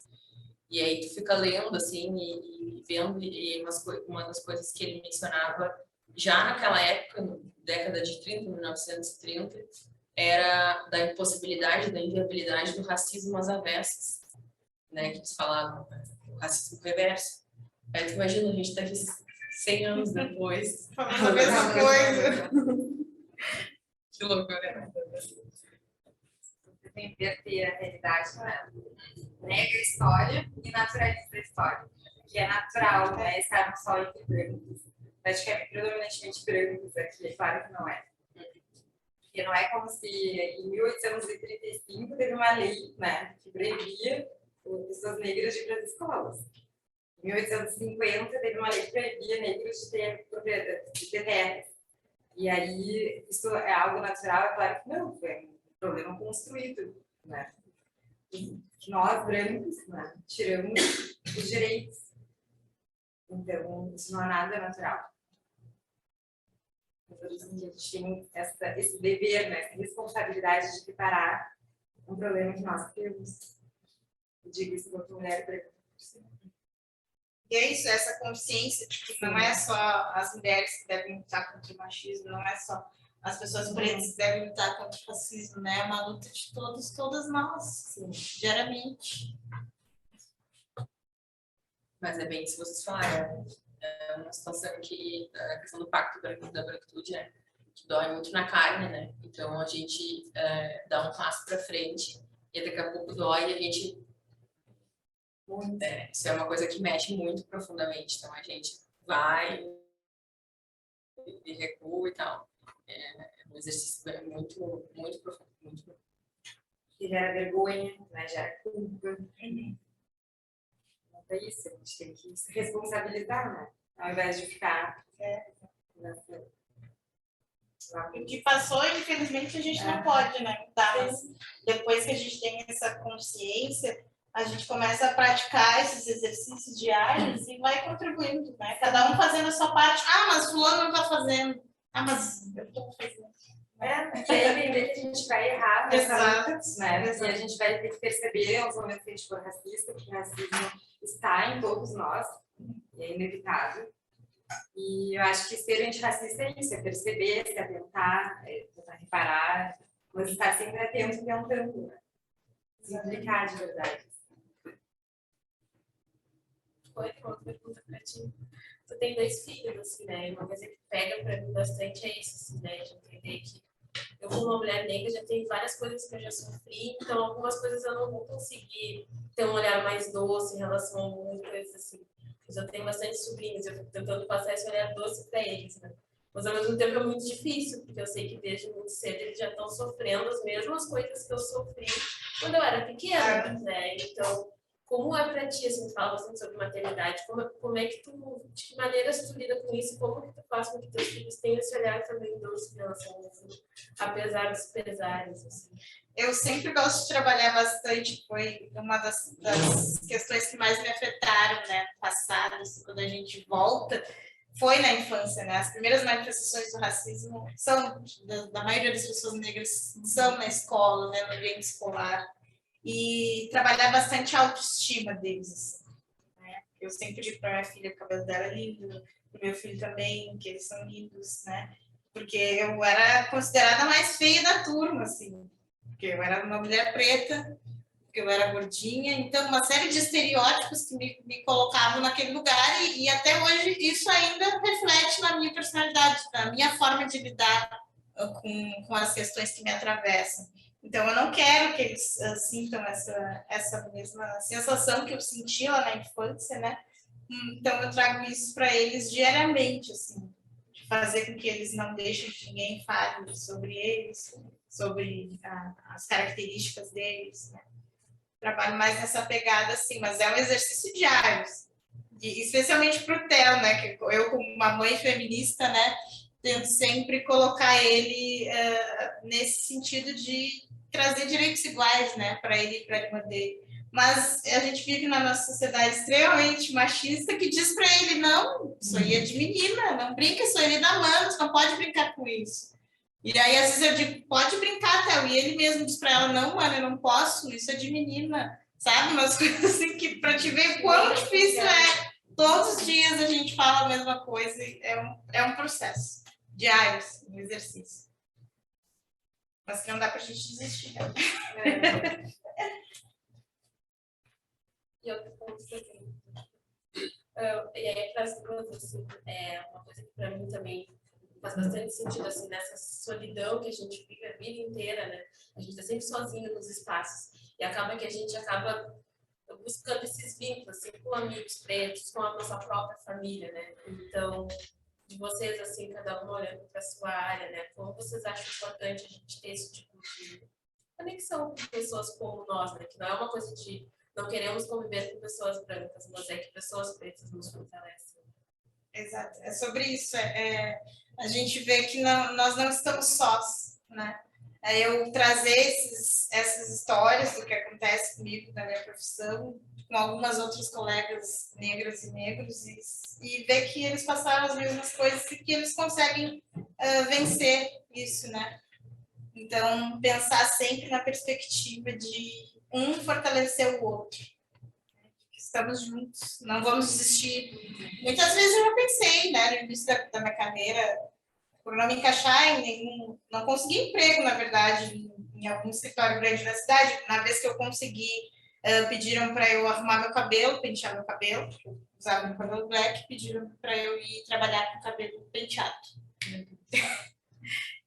E aí tu fica lendo, assim, e vendo, e uma das coisas que ele mencionava, já naquela época, década de 30, 1930, era da impossibilidade, da inviabilidade do racismo às avessas, né, que eles falavam, né, o racismo reverso. Aí tu imagina, a gente tá aqui 100 anos depois. Falando a mesma coisa. Que loucura, né? Você tem que inverter a realidade, né? Nega a história e naturaliza a história. Que é natural, né? Estarmos só entre brancos. Praticamente, predominantemente brancos aqui, é claro que não é. Porque não é como se em 1835 teve uma lei, né, que proibia pessoas negras de ir para as escolas. Em 1850 teve uma lei que proibia negros de ter terras. E aí, isso é algo natural? É claro que não, foi um problema construído, né? Que nós, brancos, né, tiramos os direitos. Então, isso não é nada natural. Então, a gente tem esse dever, né, essa responsabilidade de reparar um problema que nós temos. Eu digo isso quanto mulher branca. E é isso, essa consciência de que não é só as mulheres que devem lutar contra o machismo, não é só as pessoas pretas que devem lutar contra o racismo, né? É uma luta de todas nós, diariamente. Mas é bem isso que vocês falaram. É uma situação que a questão do pacto da branquitude, né, que dói muito na carne, né? Então a gente dá um passo para frente e daqui a pouco dói e a gente isso é uma coisa que mexe muito profundamente. Então a gente vai e recua e tal. É um exercício muito profundo, muito profundo. gera vergonha, né? Gera culpa. Então é isso, a gente tem que se responsabilizar, né? Ao invés de ficar nessa... O que passou, infelizmente, a gente não pode, né, mudar, mas depois que a gente tem essa consciência, a gente começa a praticar esses exercícios diários e vai contribuindo, né? Cada um fazendo a sua parte. Ah, mas fulano não está fazendo. Ah, mas eu estou fazendo. Porque aí entender que a gente vai errar nessa luta, né? Exato. E a gente vai ter que perceber nos momentos que a gente for racista, que o racismo está em todos nós, e é inevitável. E eu acho que ser antirracista é isso, é perceber, se atentar, tentar reparar, mas estar sempre atento e tentando, né? Se implicar de verdade. Oi, uma pergunta para ti. Tu tem 2 filhos, assim, né? Uma coisa que pega para mim bastante é isso, assim, né? De entender que eu, como uma mulher negra, já tenho várias coisas que eu já sofri, então algumas coisas eu não vou conseguir ter um olhar mais doce em relação a algumas coisas, assim. Mas eu tenho bastante sobrinhos, eu fico tentando passar esse olhar doce para eles, né? Mas ao mesmo tempo é muito difícil, porque eu sei que desde muito cedo eles já estão sofrendo as mesmas coisas que eu sofri quando eu era pequena, né? Então, como é para ti, assim, tu fala bastante sobre maternidade, como é que tu, de que maneiras tu lida com isso, como que tu faz com que teus filhos tenham esse olhar também doce em relação a isso, apesar dos pesares, assim? Eu sempre gosto de trabalhar bastante, foi uma das questões que mais me afetaram, né, no passado, assim, quando a gente volta, foi na infância, né, as primeiras manifestações do racismo são, da maioria das pessoas negras, são na escola, né, no ambiente escolar, e trabalhar bastante a autoestima deles, assim, né, eu sempre digo para minha filha que o cabelo dela é lindo, para o meu filho também, que eles são lindos, né, porque eu era considerada a mais feia da turma, assim, porque eu era uma mulher preta, porque eu era gordinha, então uma série de estereótipos que me colocavam naquele lugar e até hoje isso ainda reflete na minha personalidade, na minha forma de lidar com as questões que me atravessam. Então eu não quero que eles sintam essa mesma sensação que eu sentia lá na infância, né? Então eu trago isso para eles diariamente, assim, de fazer com que eles não deixem que ninguém fale sobre eles, sobre as características deles, né? Trabalho mais nessa pegada, assim, mas é um exercício diário, e especialmente para o Theo, né, que eu como uma mãe feminista, né, tento sempre colocar ele nesse sentido de trazer direitos iguais, né, para ele e para a irmã dele. Mas a gente vive na nossa sociedade extremamente machista que diz para ele, não, isso aí é de menina, não brinca, isso aí é da mãe, você não pode brincar com isso. E aí, às vezes, eu digo, pode brincar, Theo. E ele mesmo diz para ela, não, mano, eu não posso, isso é de menina. Sabe? Umas coisas assim que para te ver quão difícil é. Todos os dias a gente fala a mesma coisa. É um processo diário, assim, um exercício. Mas que não dá para a gente desistir. Né? E outro ponto também. E aí, para as duas, assim, uma coisa que para mim também faz bastante sentido, assim, nessa solidão que a gente vive a vida inteira, né? A gente está sempre sozinho nos espaços. E acaba que a gente acaba buscando esses vínculos, assim, com amigos pretos, com a nossa própria família, né? Então, de vocês, assim, cada um olhando para a sua área, né? Como vocês acham importante a gente ter esse tipo de conexão com pessoas como nós, né? Que não é uma coisa de não queremos conviver com pessoas brancas, mas é que pessoas pretas nos fortalecem. Exato, é sobre isso. A gente vê que nós não estamos sós, né? Eu trazer essas histórias do que acontece comigo na minha profissão, com algumas outras colegas negras e negros, e ver que eles passaram as mesmas coisas e que eles conseguem vencer isso, né? Então, pensar sempre na perspectiva de um fortalecer o outro. Estamos juntos, não vamos desistir. Muitas vezes eu já pensei, né, no início da minha carreira, por não me encaixar em nenhum, não consegui emprego, na verdade, em algum escritório grande da cidade. Na vez que eu consegui, pediram para eu arrumar meu cabelo, pentear meu cabelo, porque eu usava meu cabelo black, pediram para eu ir trabalhar com o cabelo penteado.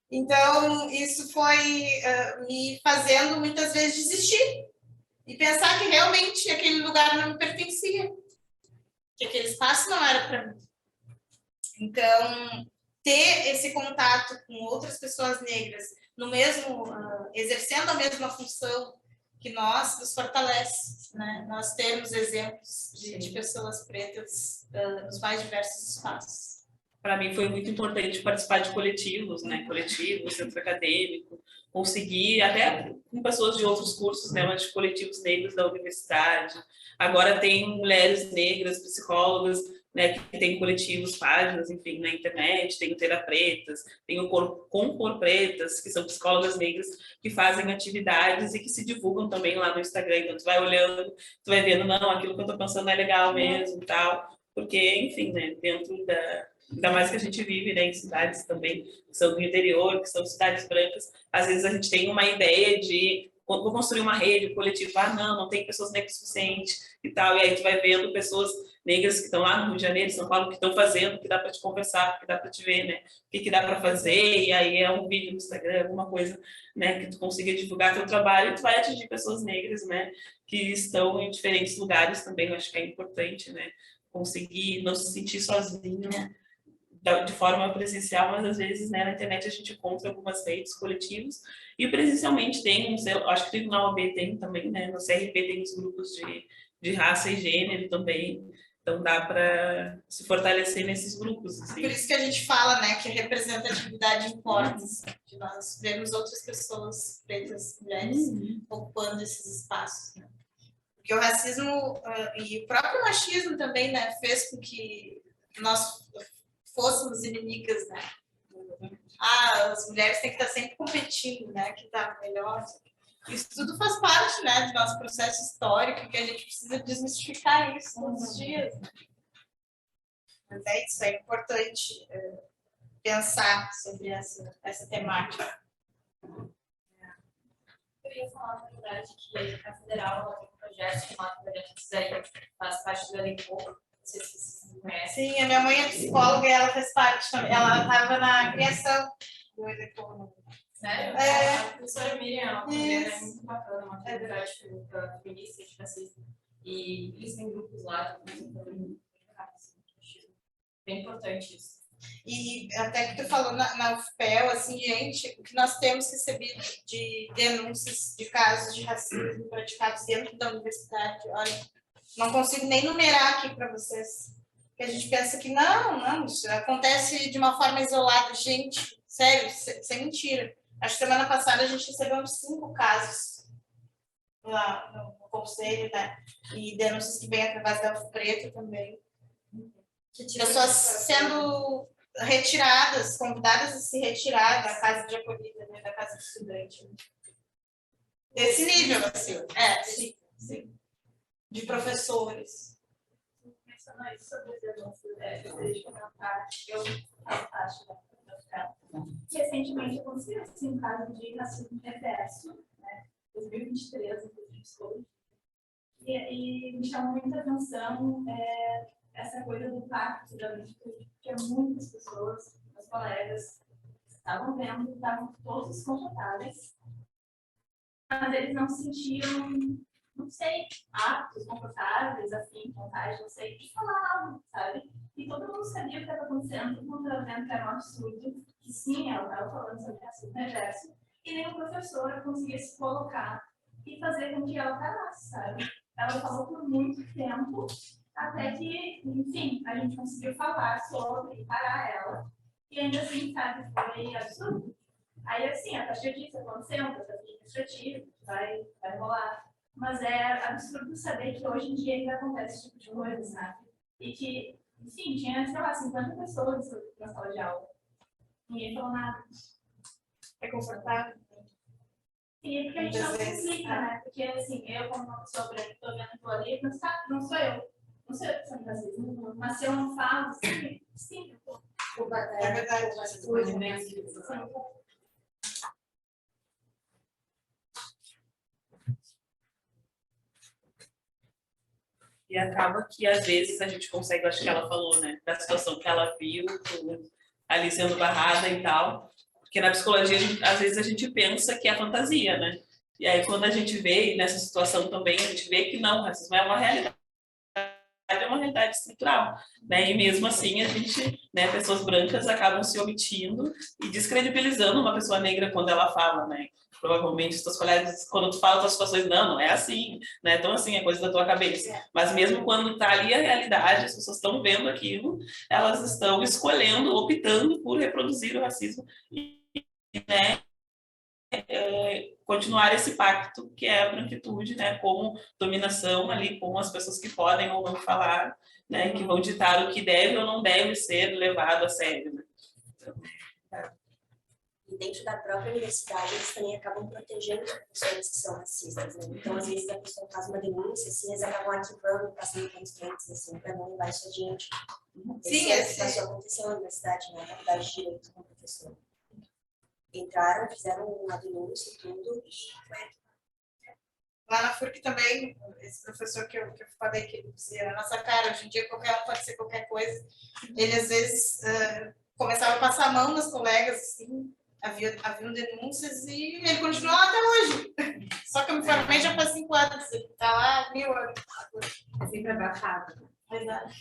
Então, isso foi me fazendo muitas vezes desistir e pensar que realmente aquele lugar não me pertencia, que aquele espaço não era para mim. Então, ter esse contato com outras pessoas negras no mesmo, exercendo a mesma função, que nós nos fortalece, né? Nós temos exemplos de pessoas pretas nos mais diversos espaços. Para mim foi muito importante participar de coletivos, né? Coletivos, centro acadêmico, conseguir até com pessoas de outros cursos, né? Mas de coletivos negros da universidade. Agora tem mulheres negras, psicólogas, né? Que tem coletivos, páginas, enfim, na internet. Tem o Terra Pretas, tem o Com Cor Pretas, que são psicólogas negras que fazem atividades e que se divulgam também lá no Instagram. Então tu vai olhando, tu vai vendo, não, aquilo que eu tô pensando é legal mesmo, tal. Porque, enfim, né? Dentro da ainda mais que a gente vive, né, em cidades também que são do interior, que são cidades brancas, às vezes a gente tem uma ideia de vou construir uma rede, um coletivo, não tem pessoas negras suficientes e tal, e aí tu vai vendo pessoas negras que estão lá no Rio de Janeiro, São Paulo, que estão fazendo, que dá para te conversar, que dá para te ver, né, o que dá para fazer, e aí é um vídeo no Instagram, alguma coisa, né, que tu consiga divulgar teu trabalho, e tu vai atingir pessoas negras, né, que estão em diferentes lugares também, eu acho que é importante, né, conseguir não se sentir sozinho, de forma presencial, mas às vezes, né, na internet a gente encontra algumas redes coletivos e presencialmente tem, acho que tem na OAB tem também, né, no CRP tem os grupos de raça e gênero também, então dá para se fortalecer nesses grupos. Assim. Por isso que a gente fala, né, que a representatividade importa, de nós vemos outras pessoas pretas, mulheres, ocupando esses espaços, né? Porque o racismo e o próprio machismo também, né, fez com que nós fôssemos inimigas, né? As mulheres têm que estar sempre competindo, né? Que tá melhor. Isso tudo faz parte, né, do nosso processo histórico, que a gente precisa desmistificar isso todos os dias. Né? Mas é isso, é importante pensar sobre essa temática. Eu queria falar, na verdade, que a Federal tem um projeto chamado Projeto Quiser, faz parte do Elenco. Não sei se vocês conhecem. Sim, a minha mãe é psicóloga e ela fez parte também. Ela estava na criação do Elenco. Sério? É. A professora Miriam, ela é muito bacana, uma atividade feminista, antifascista. E eles têm grupos lá, bem importante isso. E até que tu falou na UFPEL, assim, gente, o que nós temos recebido de denúncias de casos de racismo praticados dentro da universidade, olha, não consigo nem numerar aqui para vocês. Porque a gente pensa que não, isso acontece de uma forma isolada. Gente, sério, sem mentira. Acho que semana passada a gente recebeu uns 5 casos lá no conselho, né? E denúncias que vêm através da UFPreto também. Pessoas sendo retiradas, convidadas a se retirar da casa de acolhida, né? Da casa de estudante. Desse nível, assim. Sim. De professores. Mencionou isso sobre denúncias, desejo comentar, eu faço parte da recentemente aconteceu assim, um caso de racismo reverso, né, 2023, inclusive, e me chamou muita atenção essa coisa do pacto da atitude, porque muitas pessoas, meus colegas, estavam vendo, estavam todos desconfortáveis, mas eles não se sentiam, não sei, aptos, confortáveis, afim, vontade, não sei, de falar algo, sabe? E todo mundo sabia o que estava acontecendo, todo mundo estava vendo que era um absurdo, que sim, ela estava falando sobre racismo reverso, e nenhum professor conseguia se colocar e fazer com que ela calasse, sabe? Ela falou por muito tempo, até que, enfim, a gente conseguiu falar sobre, parar ela, e ainda assim, sabe, foi absurdo. Aí, assim, a taxa disso aconteceu, um processo administrativo, vai rolar, mas é absurdo saber que hoje em dia ainda acontece esse tipo de coisa, sabe? E que, enfim, tinha, sei lá, 50 pessoas na sala de aula. Ninguém falou nada. É confortável? Sim, é porque a gente não se implica, né? Porque, assim, eu, como uma pessoa branca, estou vendo aquilo ali, mas tá, não sou eu. Não sei o que são racismo, mas se eu não falo, sim, É verdade. E acaba que, às vezes, a gente consegue, acho que ela falou, né, da situação que ela viu, ali sendo barrada e tal, porque na psicologia, às vezes, a gente pensa que é fantasia, né? E aí, quando a gente vê nessa situação também, a gente vê que não, o racismo é uma realidade é uma realidade estrutural, né? E mesmo assim a gente, né, pessoas brancas acabam se omitindo e descredibilizando uma pessoa negra quando ela fala, né? Provavelmente os teus colegas, quando tu fala das situações, não é assim, né? Então assim, é coisa da tua cabeça. Mas mesmo quando tá ali a realidade, as pessoas estão vendo aquilo, elas estão escolhendo, optando por reproduzir o racismo e, né, continuar esse pacto que é a branquitude, né, como dominação ali, com as pessoas que podem ou não falar, né, que vão ditar o que deve ou não deve ser levado a sério, né? E dentro da própria universidade, eles também acabam protegendo as pessoas que são racistas, né? Então, às vezes, a pessoa faz uma denúncia, assim, eles acabam arquivando, passando constantes, assim, para não levar isso adiante. Sim, esse caso aconteceu na universidade, na faculdade de Direito, com o professor. Entraram, fizeram uma denúncia e tudo, e foi lá na FURC também, esse professor que eu falei, que ele dizia na nossa cara, hoje em dia qualquer um pode ser qualquer coisa, ele às vezes começava a passar a mão nos colegas, assim, haviam denúncias e ele continua lá até hoje. Só que eu me formei já faz 5 anos, ele está lá há 1000 anos. É sempre abafado. Exato.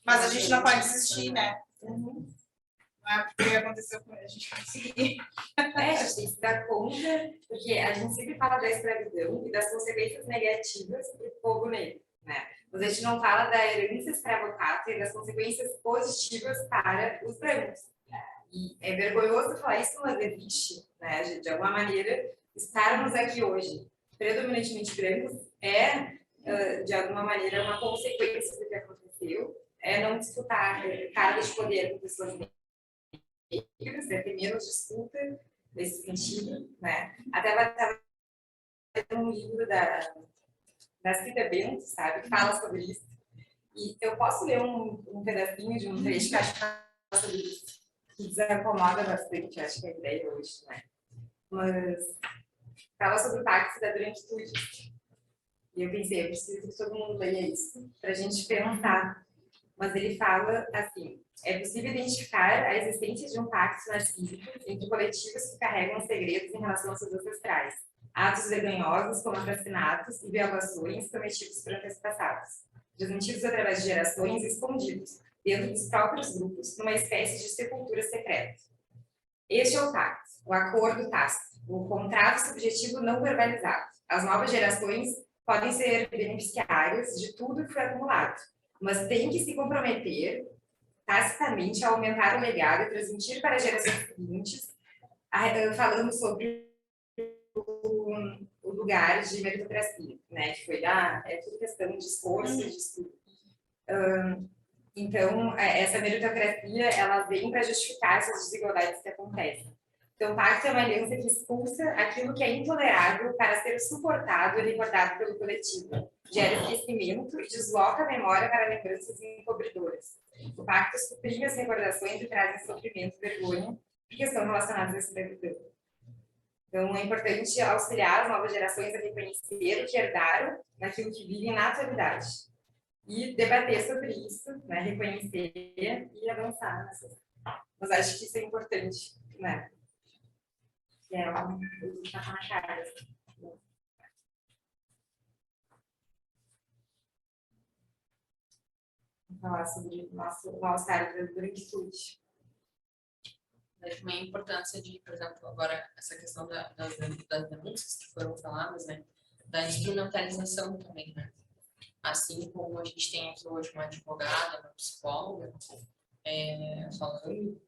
Mas a gente não pode desistir, né? Não é porque aconteceu com a gente conseguir. A gente tem que se dar conta, porque a gente sempre fala da escravidão e das consequências negativas para o povo negro, né? Mas a gente não fala da herança escravocrata e das consequências positivas para os brancos. E é vergonhoso falar isso, mas existe, né? De alguma maneira, estarmos aqui hoje, predominantemente brancos, de alguma maneira, uma consequência do que aconteceu, não disputar cargos de poder com pessoas negras, ter menos disputa nesse sentido, né? Até vai estar um livro da Cida Bento, sabe, que fala sobre isso. E eu posso ler um pedacinho de um trecho que acho que fala sobre isso, que desincomoda bastante, acho que é a ideia hoje, né? Mas fala sobre o pacto da branquitude. E eu pensei, eu preciso que todo mundo leia isso para a gente pensar. Mas ele fala assim: é possível identificar a existência de um pacto narcísico entre coletivos que carregam segredos em relação aos seus ancestrais, atos vergonhosos como assassinatos e violações cometidos por antepassados, transmitidos através de gerações e escondidos dentro dos próprios grupos, numa espécie de sepultura secreta. Este é o pacto, o acordo tácito, o contrato subjetivo não verbalizado. As novas gerações podem ser beneficiárias de tudo que foi acumulado, mas têm que se comprometer tacitamente a aumentar o legado e transmitir para as gerações seguintes, falando sobre o lugar de meritocracia, né? Que foi tudo questão de esforço, de estudo. Então, essa meritocracia, ela vem para justificar essas desigualdades que acontecem. Então, o pacto é uma aliança que expulsa aquilo que é intolerável para ser suportado e recordado pelo coletivo. Gera esquecimento e desloca a memória para lembranças encobridoras. O pacto suprime as recordações e traz sofrimento e vergonha, porque estão relacionadas à escravidão. Então, é importante auxiliar as novas gerações a reconhecer o que herdaram naquilo que vivem na atualidade. E debater sobre isso, né? Reconhecer e avançar nessas. Mas acho que isso é importante, né? Que é um tapa na cara. Vamos falar sobre o nosso mal-estar da branquitude. Também a importância de, por exemplo, agora essa questão das denúncias que foram faladas, né? Da instrumentalização também, né? Assim como a gente tem aqui hoje uma advogada, uma psicóloga, falando,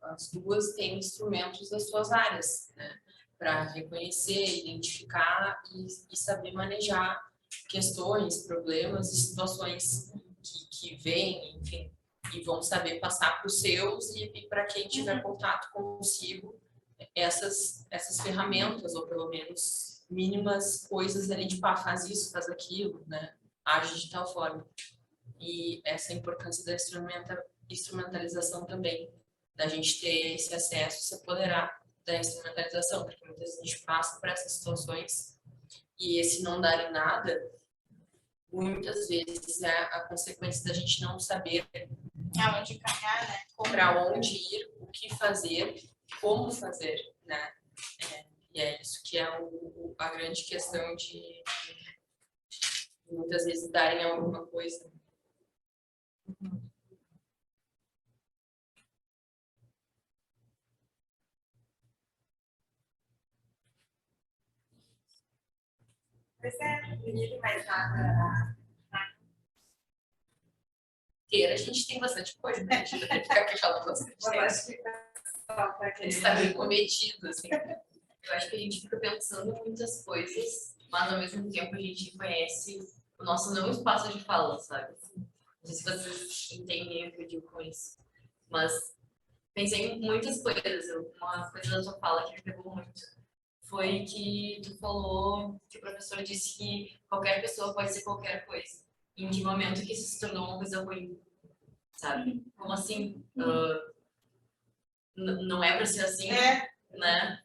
as duas têm instrumentos das suas áreas, né? Para reconhecer, identificar e saber manejar questões, problemas e situações que vêm, enfim, e vão saber passar para os seus e para quem tiver contato consigo essas ferramentas, ou pelo menos mínimas coisas ali, tipo, faz isso, faz aquilo, né? Age de tal forma. E essa importância da instrumentalização também, da gente ter esse acesso, se apoderar da instrumentalização, porque muitas vezes a gente passa por essas situações e esse não dar em nada, muitas vezes é a consequência da gente não saber Aonde caminhar, né? para onde ir, o que fazer, como fazer, né? E é isso que é a grande questão de muitas vezes darem alguma coisa. Pois é, ninguém mais nada. Ter, a gente tem bastante coisa, né? A gente vai ter que ficar aqui falando bastante Eu tempo. acho que só para A gente está bem cometido, assim. Eu acho que a gente fica pensando em muitas coisas, mas ao mesmo tempo a gente conhece o nosso não espaço de fala, sabe? Não sei se vocês entendem o que eu digo com isso. Mas pensei em muitas coisas. Uma coisa da tua fala que me pegou muito foi que tu falou que o professor disse que qualquer pessoa pode ser qualquer coisa. E em que momento que isso se tornou uma coisa ruim, sabe? Como assim? Não é para ser assim, né?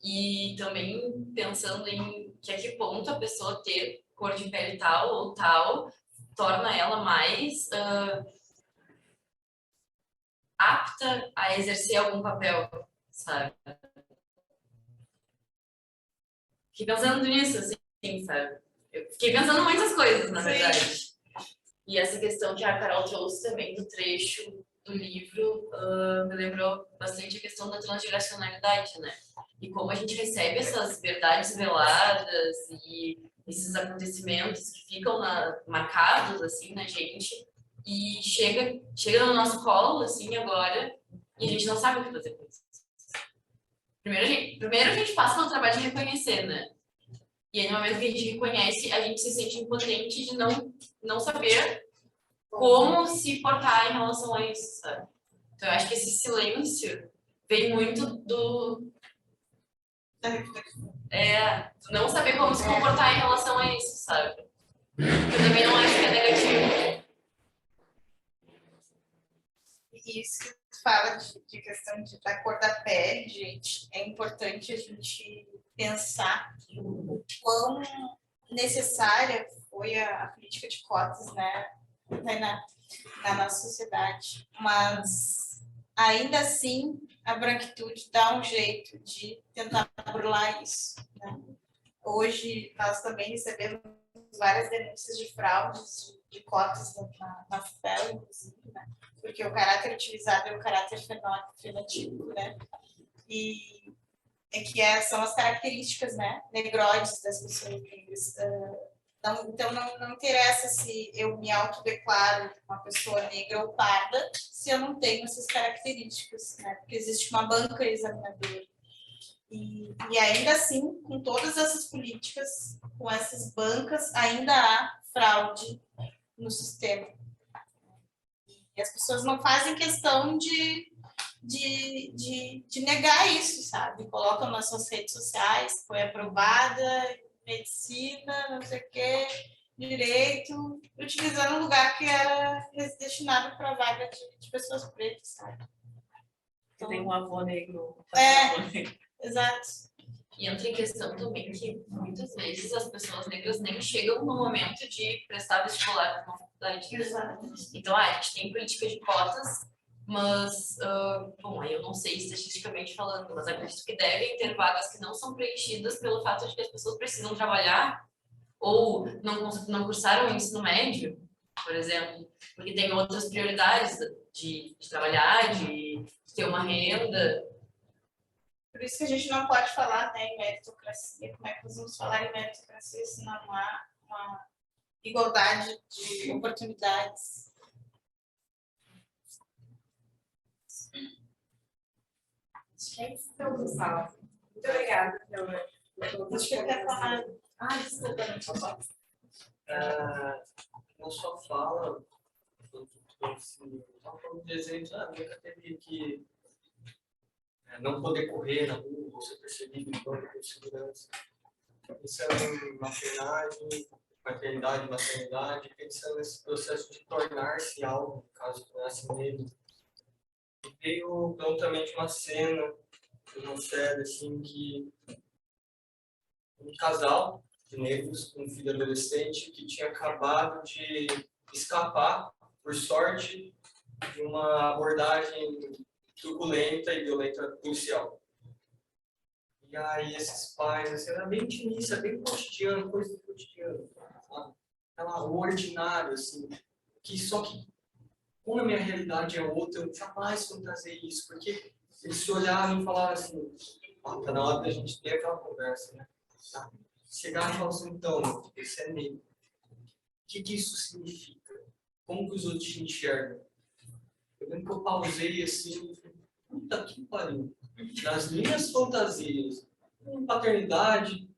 E também pensando em que a que ponto a pessoa ter cor de pele tal ou tal torna ela mais apta a exercer algum papel, sabe? Fiquei pensando nisso, assim, sabe? Eu fiquei pensando em muitas coisas, na verdade. E essa questão que a Carol trouxe também do trecho do livro me lembrou bastante a questão da transgeracionalidade, né? E como a gente recebe essas verdades veladas e esses acontecimentos que ficam marcados, assim, na gente e chega no nosso colo, assim, agora, e a gente não sabe o que fazer com isso. Primeiro a gente passa pelo trabalho de reconhecer, né? E aí, no momento que a gente reconhece, a gente se sente impotente de não saber como se portar em relação a isso, sabe? Então, eu acho que esse silêncio vem muito do não saber como se comportar em relação a isso, sabe? Eu também não acho que é negativo. E isso que tu fala de questão da cor da pele, gente, é importante a gente pensar o quão necessária foi a política de cotas, né, na nossa sociedade. Mas, ainda assim, a branquitude dá um jeito de tentar burlar isso, né? Hoje, nós também recebemos várias denúncias de fraudes de cotas na FEL, inclusive, né? Porque o caráter utilizado é o caráter fenotípico, né? E são as características, né, negroides das pessoas negras. Então, não interessa se eu me autodeclaro uma pessoa negra ou parda, se eu não tenho essas características, né? Porque existe uma banca examinadora. E ainda assim, com todas essas políticas, com essas bancas, ainda há fraude no sistema. E as pessoas não fazem questão de negar isso, sabe? Colocam nas suas redes sociais, foi aprovada, medicina, não sei o quê, direito, utilizando um lugar que era destinado para vaga de pessoas pretas, sabe? Então, tem um avô negro. Exato. E entra em questão também que muitas vezes as pessoas negras nem chegam no momento de prestar vestibular para uma faculdade. Exato. Então, a gente tem política de cotas, mas, bom, aí eu não sei estatisticamente falando, mas acredito que devem ter vagas que não são preenchidas pelo fato de que as pessoas precisam trabalhar ou não cursaram o ensino médio, por exemplo, porque tem outras prioridades de trabalhar, de ter uma renda. Por isso que a gente não pode falar, né, em meritocracia. Como é que nós vamos falar em meritocracia se não há uma igualdade de oportunidades? Acho que é isso, então, pessoal. Muito obrigada pela Acho que eu quero falar. Desculpa, não tinha falado. Na sua fala, estava falando de exemplo, nunca teve que não poder correr na rua, você percebido em banco de segurança. Pensando em maternidade, pensando nesse processo de tornar-se algo, no caso, tornar-se negro. Veio prontamente uma cena, uma série, assim, que um casal de negros com um filho adolescente que tinha acabado de escapar, por sorte, de uma abordagem turbulenta e violenta policial. E aí esses pais, assim, era bem intimista, bem cotidiano, coisa do cotidiano, sabe? Ela ordinária, assim, que só que como a minha realidade é outra, eu jamais fantasiei isso, porque eles se olhavam e falavam assim, tá na hora da gente ter aquela conversa, né? Tá? Chegar e falar assim, então, esse é negro. O que isso significa? Como que os outros te enxergam? Eu lembro que eu pausei assim, puta que pariu. Das minhas fantasias, com paternidade,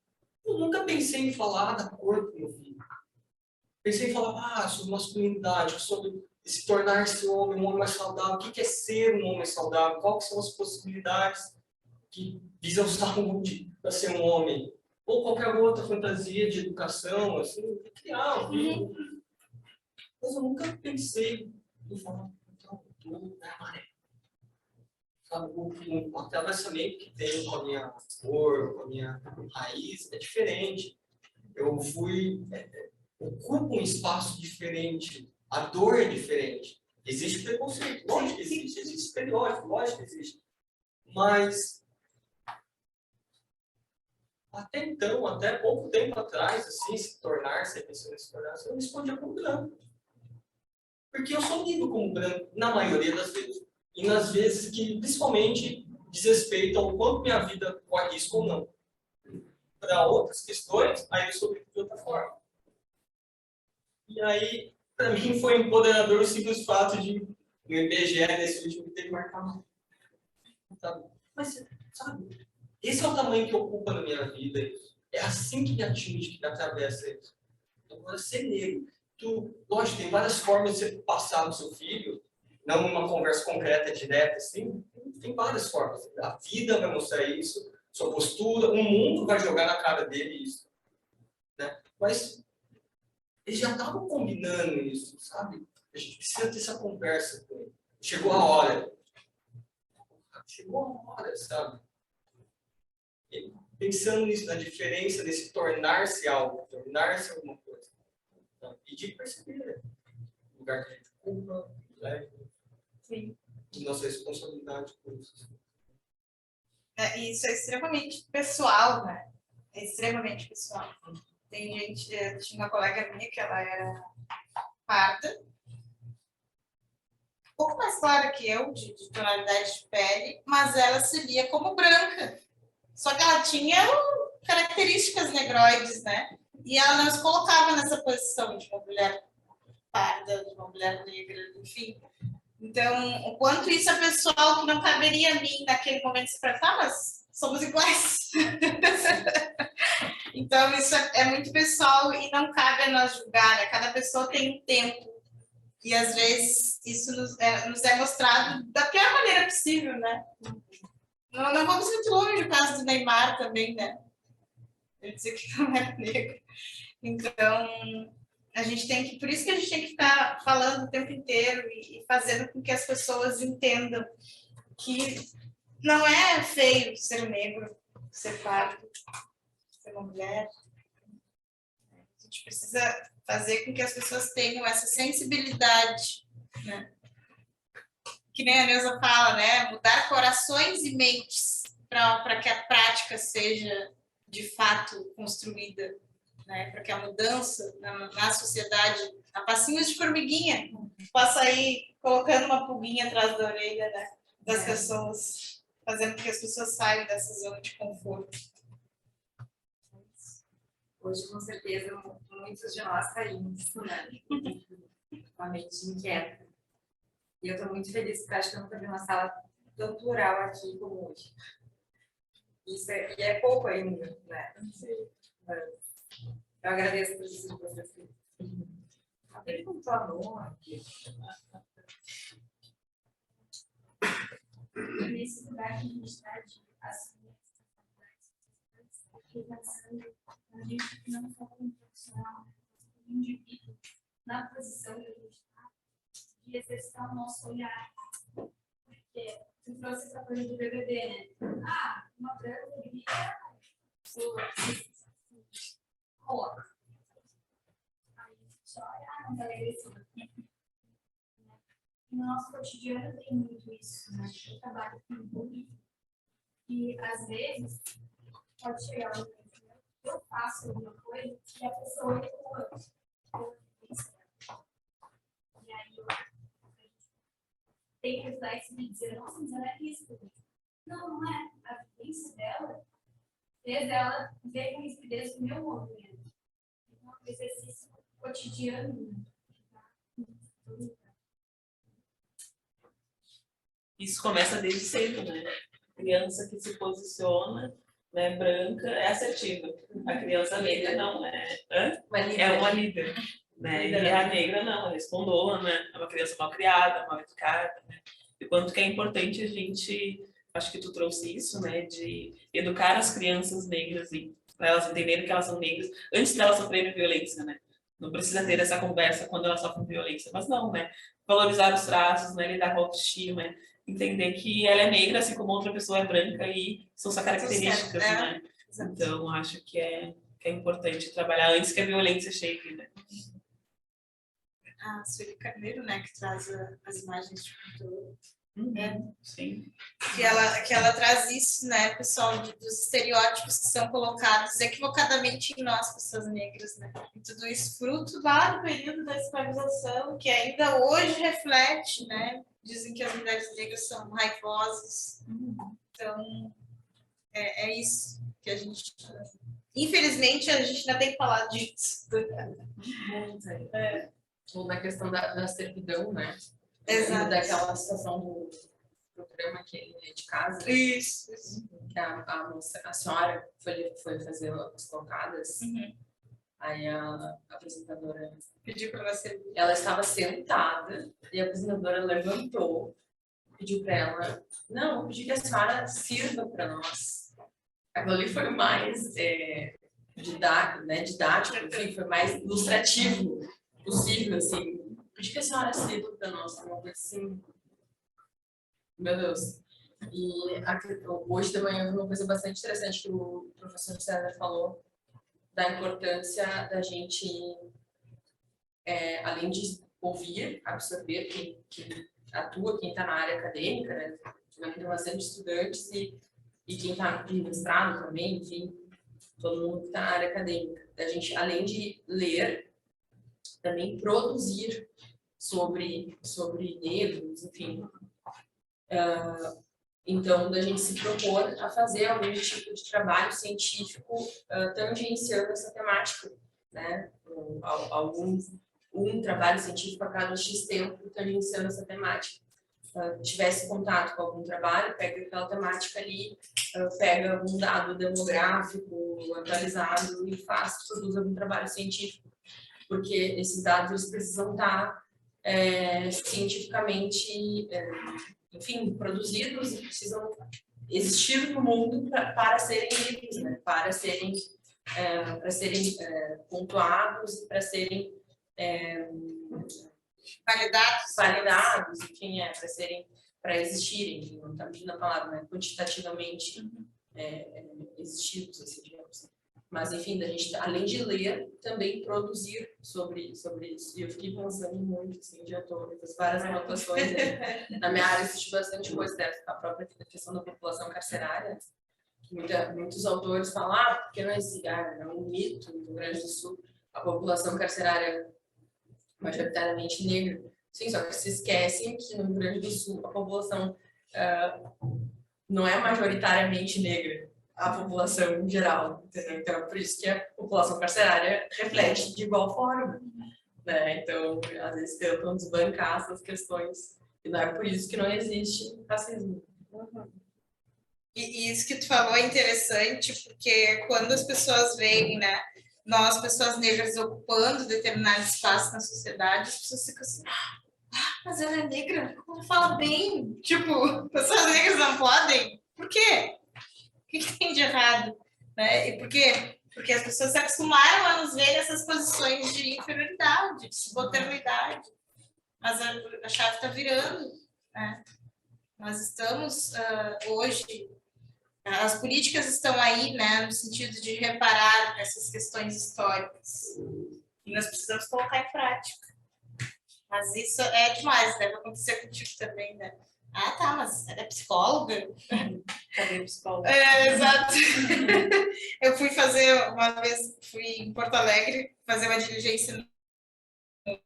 eu nunca pensei em falar da cor do meu filho. Pensei em falar sobre masculinidade, sobre se tornar-se um homem mais saudável. O que é ser um homem saudável? Quais são as possibilidades que visam saúde para ser um homem? Ou qualquer outra fantasia de educação, assim, criar um filho. Mas eu nunca pensei em falar, então, tudo é amarelo. Sabe, o atravessamento que tem com a minha cor, com a minha raiz, é diferente. Eu ocupo um espaço diferente, a dor é diferente. Existe preconceito, lógico que existe estereótipo, lógico que existe. Mas, até então, até pouco tempo atrás, assim, se tornar-se, a pessoa se tornar-se, eu me escondia como branco. Porque eu sou lido como branco, na maioria das vezes. E nas vezes que, principalmente, diz respeito ao quanto minha vida corre risco ou não. Para outras questões, aí eu sou lido de outra forma. E aí, para mim, foi empoderador o simples fato de o IBGE, nesse último, ter marcado. Sabe? Mas, sabe, esse é o tamanho que ocupa na minha vida. É assim que me atinge, que me atravessa isso. Agora, ser negro. Lógico, tem várias formas de você passar no seu filho, não uma conversa concreta, direta, assim. Tem várias formas. A vida vai mostrar isso, sua postura, o mundo vai jogar na cara dele isso. Né? Mas eles já estavam combinando isso, sabe? A gente precisa ter essa conversa com ele. Chegou a hora. Chegou a hora, sabe? E pensando nisso, na diferença desse tornar-se algo, tornar-se alguma coisa. E de perceber o lugar que a gente ocupa, leva, e nossa responsabilidade com isso. Isso é extremamente pessoal, né? É extremamente pessoal. Tem gente, tinha uma colega minha que ela era parda, um pouco mais clara que eu, de tonalidade de pele, mas ela se via como branca. Só que ela tinha características negroides, né? E ela não se colocava nessa posição de uma mulher parda, de uma mulher negra, enfim. Então, o quanto isso é pessoal que não caberia a mim naquele momento se tratar, mas somos iguais. Então, isso é muito pessoal e não cabe a nós julgar, né? Cada pessoa tem um tempo. E, às vezes, isso nos é mostrado da pior maneira possível, né? Não vamos muito longe do caso do Neymar também, né? Ele dizia que não era negro. Então, a gente tem que... Por isso que a gente tem que ficar falando o tempo inteiro e fazendo com que as pessoas entendam que não é feio ser negro, ser pardo, ser uma mulher. A gente precisa fazer com que as pessoas tenham essa sensibilidade, né? Que nem a Neuza fala, né? Mudar corações e mentes para que a prática seja, de fato, construída, né? Para que a mudança na sociedade, a passinhos de formiguinha, possa ir colocando uma pulguinha atrás da orelha, né? Das pessoas, fazendo com que as pessoas saiam dessa zona de conforto. Hoje, com certeza, muitos de nós saímos, né? Com a mente inquieta. E eu estou muito feliz porque acho que eu nunca vi uma sala tão plural aqui como hoje. Isso é pouco ainda, né? Eu agradeço por isso de vocês. A pergunta aqui. Nesse lugar que a gente está de assumir pensando a gente não só como profissional, mas como indivíduo, na posição que a gente está, de exercitar o nosso olhar. Porque você trouxe essa coisa do BBB, né? Uma branca deveria coloca. Aí só olhar, não tá agressiva. No nosso cotidiano tem muito isso, né? Eu trabalho com bullying e, às vezes, pode chegar um momento, né? Eu faço alguma coisa e a pessoa e aí eu tenho que ajudar esse vídeo e dizer, nossa, mas ela é isso. Não, não é. A vivência dela fez ela ver com rispidez o meu movimento. Então, é um exercício cotidiano. Isso começa desde cedo, né? A criança que se posiciona, né, branca, é assertiva. A criança negra não é. É uma líder. Né? E a negra não, é respondona, é uma criança mal criada, mal educada. Né? E quanto que é importante a gente, acho que tu trouxe isso, né, de educar as crianças negras para elas entenderem que elas são negras antes de elas sofrerem violência, né? Não precisa ter essa conversa quando elas sofrem violência, mas não, né? Valorizar os traços, né? Lidar com a autoestima, entender que ela é negra, assim como outra pessoa é branca e são só características, né? Então, acho que é importante trabalhar antes que a violência chegue, né? A Sueli Carneiro, né, que traz as imagens de cultura. Sim. Que ela traz isso, né, pessoal, dos estereótipos que são colocados equivocadamente em nós, pessoas negras, né? E tudo isso fruto lá do período da escravização, que ainda hoje reflete, né? Dizem que as mulheres negras são raivosas. Então, é isso que a gente... Infelizmente, a gente ainda tem que falar disso. Ou na questão da servidão, né? Exato. Daquela situação do programa que ele é de casa. Isso. Que a senhora foi fazer as tocadas. Aí a apresentadora pediu para ela servir. Ela estava sentada e a apresentadora levantou, pediu para ela, não, eu pedi que a senhora sirva para nós. Aquilo ali foi mais didático, enfim, foi mais ilustrativo possível, assim. Pedi que a senhora sirva para nós, uma coisa assim. Meu Deus. E hoje de manhã eu vi uma coisa bastante interessante que o professor César falou, da importância da gente, além de ouvir, absorver quem atua, quem está na área acadêmica, né? Tivemos bastante estudantes e quem está no mestrado também, enfim, todo mundo que está na área acadêmica. A gente, além de ler, também produzir sobre negros, enfim. Então, da gente se propor a fazer algum tipo de trabalho científico tangenciando essa temática, né? Um trabalho científico a cada X tempo tangenciando essa temática. Tivesse contato com algum trabalho, pega aquela temática ali, pega algum dado demográfico atualizado e produz algum trabalho científico, porque esses dados eles precisam estar cientificamente, enfim, produzidos e precisam existir no mundo para serem lidos, né? Para serem pontuados e para serem validados, enfim, para existirem, enfim, não está pedindo a palavra, né? Quantitativamente existidos, assim, digamos. Mas, enfim, da gente, além de ler, também produzir sobre isso. E eu fiquei pensando muito, assim, o dia todo, fiz várias anotações. Na minha área existe bastante coisa dessa, a própria questão da população carcerária. Muitos autores falam, porque não existe, é um mito no Rio Grande do Sul, a população carcerária majoritariamente negra. Sim, só que se esquecem que no Rio Grande do Sul a população não é majoritariamente negra, a população em geral, entendeu? Então é por isso que a população carcerária reflete de igual forma, né? Então, às vezes tentam desbancar essas questões, e não é por isso que não existe racismo. E isso que tu falou é interessante, porque quando as pessoas veem, né, nós, pessoas negras, ocupando determinado espaço na sociedade, as pessoas ficam assim, mas ela é negra? Como fala bem? Tipo, pessoas negras não podem? Por quê? O que tem de errado? Né? E por quê? Porque as pessoas se acostumaram a nos ver nessas posições de inferioridade, de subalternidade. Mas a chave está virando. Né? Nós estamos, hoje, as políticas estão aí, né, no sentido de reparar essas questões históricas. E nós precisamos colocar em prática. Mas isso é demais, deve acontecer contigo também, né? Ah, tá, mas ela é psicóloga? Cadê o psicólogo? Exato. Eu fui fazer, uma vez, fui em Porto Alegre, fazer uma diligência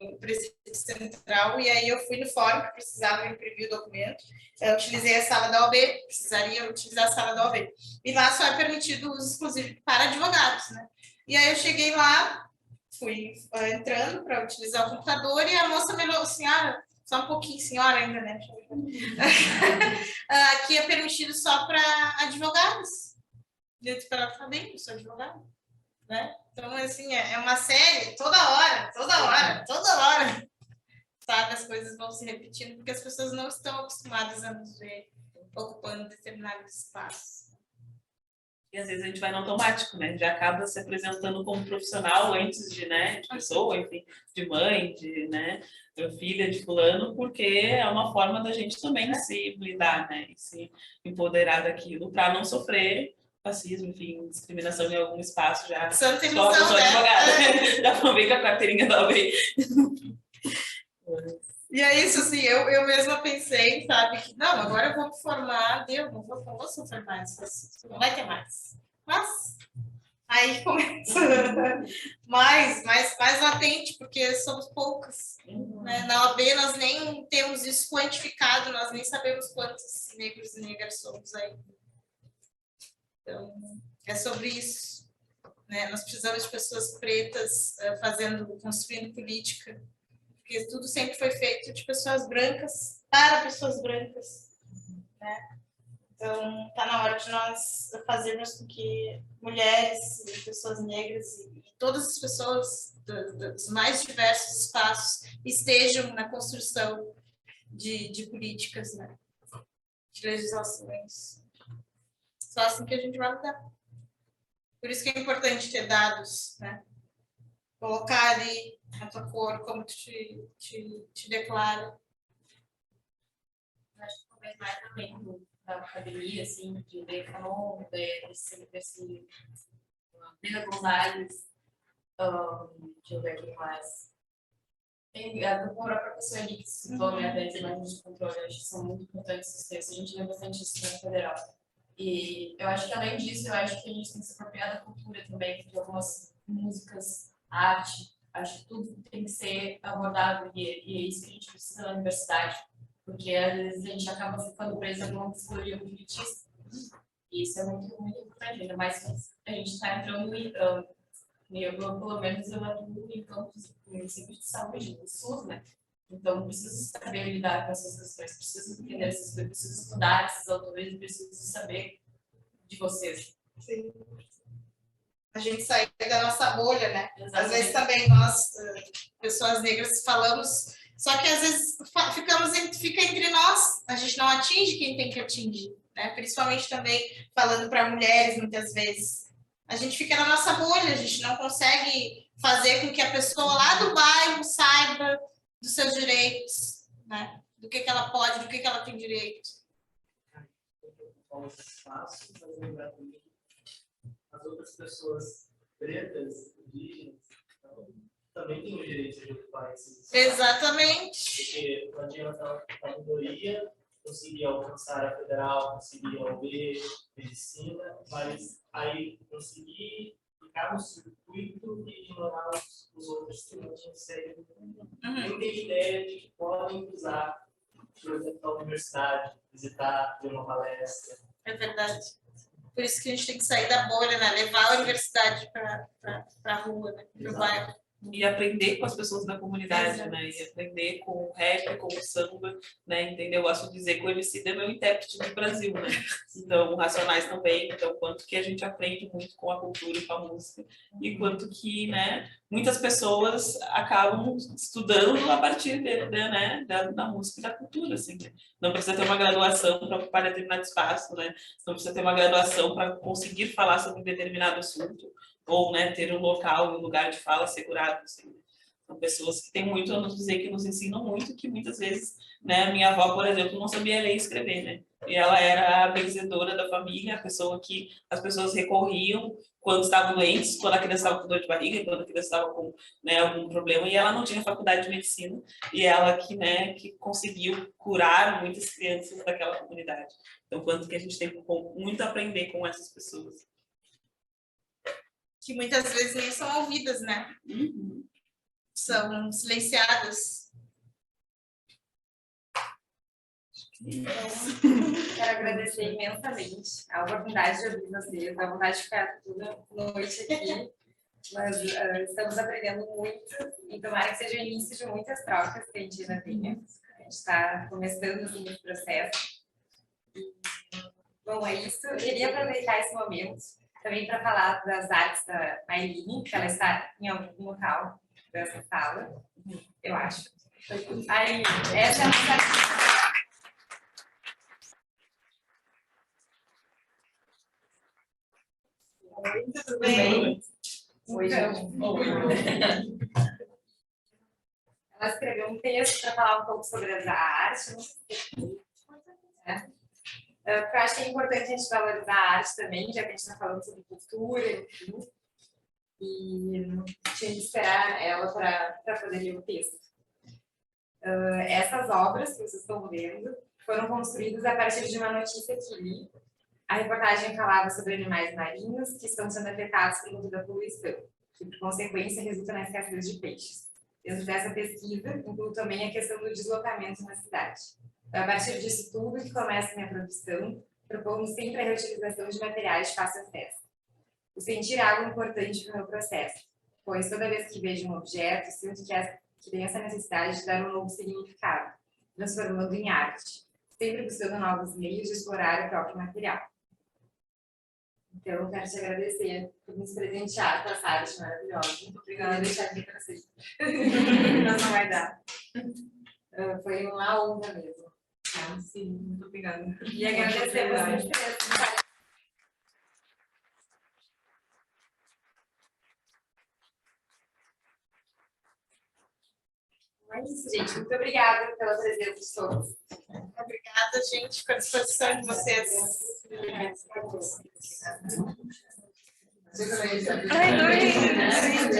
no Presídio Central, e aí eu fui no fórum, que precisava imprimir o documento. Eu utilizei a sala da OAB, precisaria utilizar a sala da OAB. E lá só é permitido o uso exclusivo para advogados, né? E aí eu cheguei lá, fui entrando para utilizar o computador, e a moça me falou, senhora, só um pouquinho, senhora ainda, né? Aqui é permitido só para advogados. Eu disse para ela, tá bem, eu sou advogada, né? Então, assim, é uma série, toda hora, sabe? As coisas vão se repetindo, porque as pessoas não estão acostumadas a nos ver ocupando determinados espaços. E às vezes a gente vai no automático, né? Já acaba se apresentando como profissional antes de, né, de pessoa, enfim, de mãe, de, né, filha de fulano, porque é uma forma da gente também se blindar, né? E se empoderar daquilo para não sofrer racismo, enfim, discriminação em algum espaço já. Santa Só a pessoa né? advogada. Já vão ver com a carteirinha da OAB. E é isso, assim, eu mesma pensei, sabe, que não, agora eu vou me formar, não vou sofrer mais, não vai ter mais. Mas aí começa mais latente, porque somos poucas. Né? Na OAB nós nem temos isso quantificado, nós nem sabemos quantos negros e negras somos aí. Então, é sobre isso. Né? Nós precisamos de pessoas pretas construindo política, porque tudo sempre foi feito de pessoas brancas para pessoas brancas, né? Então, está na hora de nós fazermos com que mulheres, pessoas negras e todas as pessoas dos mais diversos espaços estejam na construção de políticas, né? De legislações. Só assim que a gente vai mudar. Por isso que é importante ter dados, né? Colocar ali a tua cor, como tu te declara. Acho que talvez mais também da academia, assim, de ver Fanon, desse Pedro Gonzalez, deixa eu ver aqui mais. Tem a própria pessoa ali que se citou, né, das imagens de controle, acho que são muito importantes esses textos, a gente vê bastante isso na federal. E eu acho que, além disso, eu acho que a gente tem que se apropriar da cultura também, de algumas músicas, arte, acho que tudo tem que ser abordado e é isso que a gente precisa na universidade, porque às vezes a gente acaba ficando preso a uma psicologia elitista, e isso é muito, muito importante, ainda mais que a gente está entrando em pelo menos eu atuo em campos municípios de saúde, do SUS, né? Então, preciso saber lidar com essas questões, preciso entender essas coisas, preciso estudar esses autores, preciso saber de vocês. Sim. A gente sai da nossa bolha, né? Exatamente. Às vezes também nós, pessoas negras, falamos, só que às vezes fica entre nós, a gente não atinge quem tem que atingir, né? Principalmente também falando para mulheres, muitas vezes. A gente fica na nossa bolha, a gente não consegue fazer com que a pessoa lá do bairro saiba dos seus direitos, né? Do que ela pode, do que ela tem direito. Fácil, mas lembrar também as outras pessoas pretas, indígenas, também têm o direito de ocupar esses espaços. Exatamente. Porque não adianta a minoria conseguir alcançar a federal, conseguir a OAB, medicina, mas aí conseguir ficar no circuito e ignorar os outros que não conseguem, nem tem ideia de que podem usar, por exemplo, a universidade, visitar, ver uma palestra. É verdade. Por isso que a gente tem que sair da bolha, né? Levar a universidade para a rua, né? Para o bairro. E aprender com as pessoas da comunidade, né? E aprender com o rap, com o samba, né? Entendeu? Eu gosto de dizer que o Emicida é meu intérprete do Brasil, né? Então, o Racionais também. Então, quanto que a gente aprende muito com a cultura e com a música. E quanto que, né? Muitas pessoas acabam estudando a partir né? da música e da cultura, assim. Né? Não precisa ter uma graduação para ocupar determinado espaço, né? Não precisa ter uma graduação para conseguir falar sobre um determinado assunto. Ou, né, ter um local, um lugar de fala assegurado, assim. São pessoas que têm muito a nos dizer, que nos ensinam muito, que muitas vezes, né, minha avó, por exemplo, não sabia ler e escrever, né? E ela era a benzedora da família, a pessoa que as pessoas recorriam quando estavam doentes, quando a criança estava com dor de barriga, quando a criança estava com, né, algum problema, e ela não tinha faculdade de medicina, e ela que, né, que conseguiu curar muitas crianças daquela comunidade. Então, quanto que a gente tem muito a aprender com essas pessoas. Que muitas vezes nem são ouvidas, né? Uhum. São silenciadas. Quero agradecer imensamente a oportunidade de ouvir vocês, a vontade de ficar toda noite aqui, mas estamos aprendendo muito e tomara que seja o início de muitas trocas que a gente ainda tenha. A gente está começando assim, esse processo. Bom, é isso. Eu queria aproveitar esse momento também para falar das artes da Aileen, que ela está em algum local dessa sala, eu acho. Aileen, essa é a nossa... Tudo bem? Ela escreveu um texto para falar um pouco sobre a arte. Eu acho que é importante a gente valorizar a arte também, já que a gente está falando sobre cultura, enfim. E tinha que esperar ela para poder ler o texto. Essas obras que vocês estão vendo foram construídas a partir de uma notícia que li. A reportagem falava sobre animais marinhos que estão sendo afetados por conta da poluição, que, por consequência, resulta na escassez de peixes. Dentro dessa pesquisa, inclui também a questão do deslocamento na cidade. Então, a partir disso tudo que começa a minha produção, propondo sempre a reutilização de materiais de fácil acesso. O sentir algo importante para o meu processo, pois toda vez que vejo um objeto, sinto que tem essa necessidade de dar um novo significado, transformando em arte, sempre buscando novos meios de explorar o próprio material. Então, eu quero te agradecer por nos presentear com essa arte maravilhosa. Muito obrigada por deixar aqui para vocês. Não vai dar. Foi uma honra mesmo. Sim, muito obrigada. E agradecer a vocês. É isso, gente. Muito obrigada pela presença de todos. Obrigada, gente, pela disposição de vocês. Ai,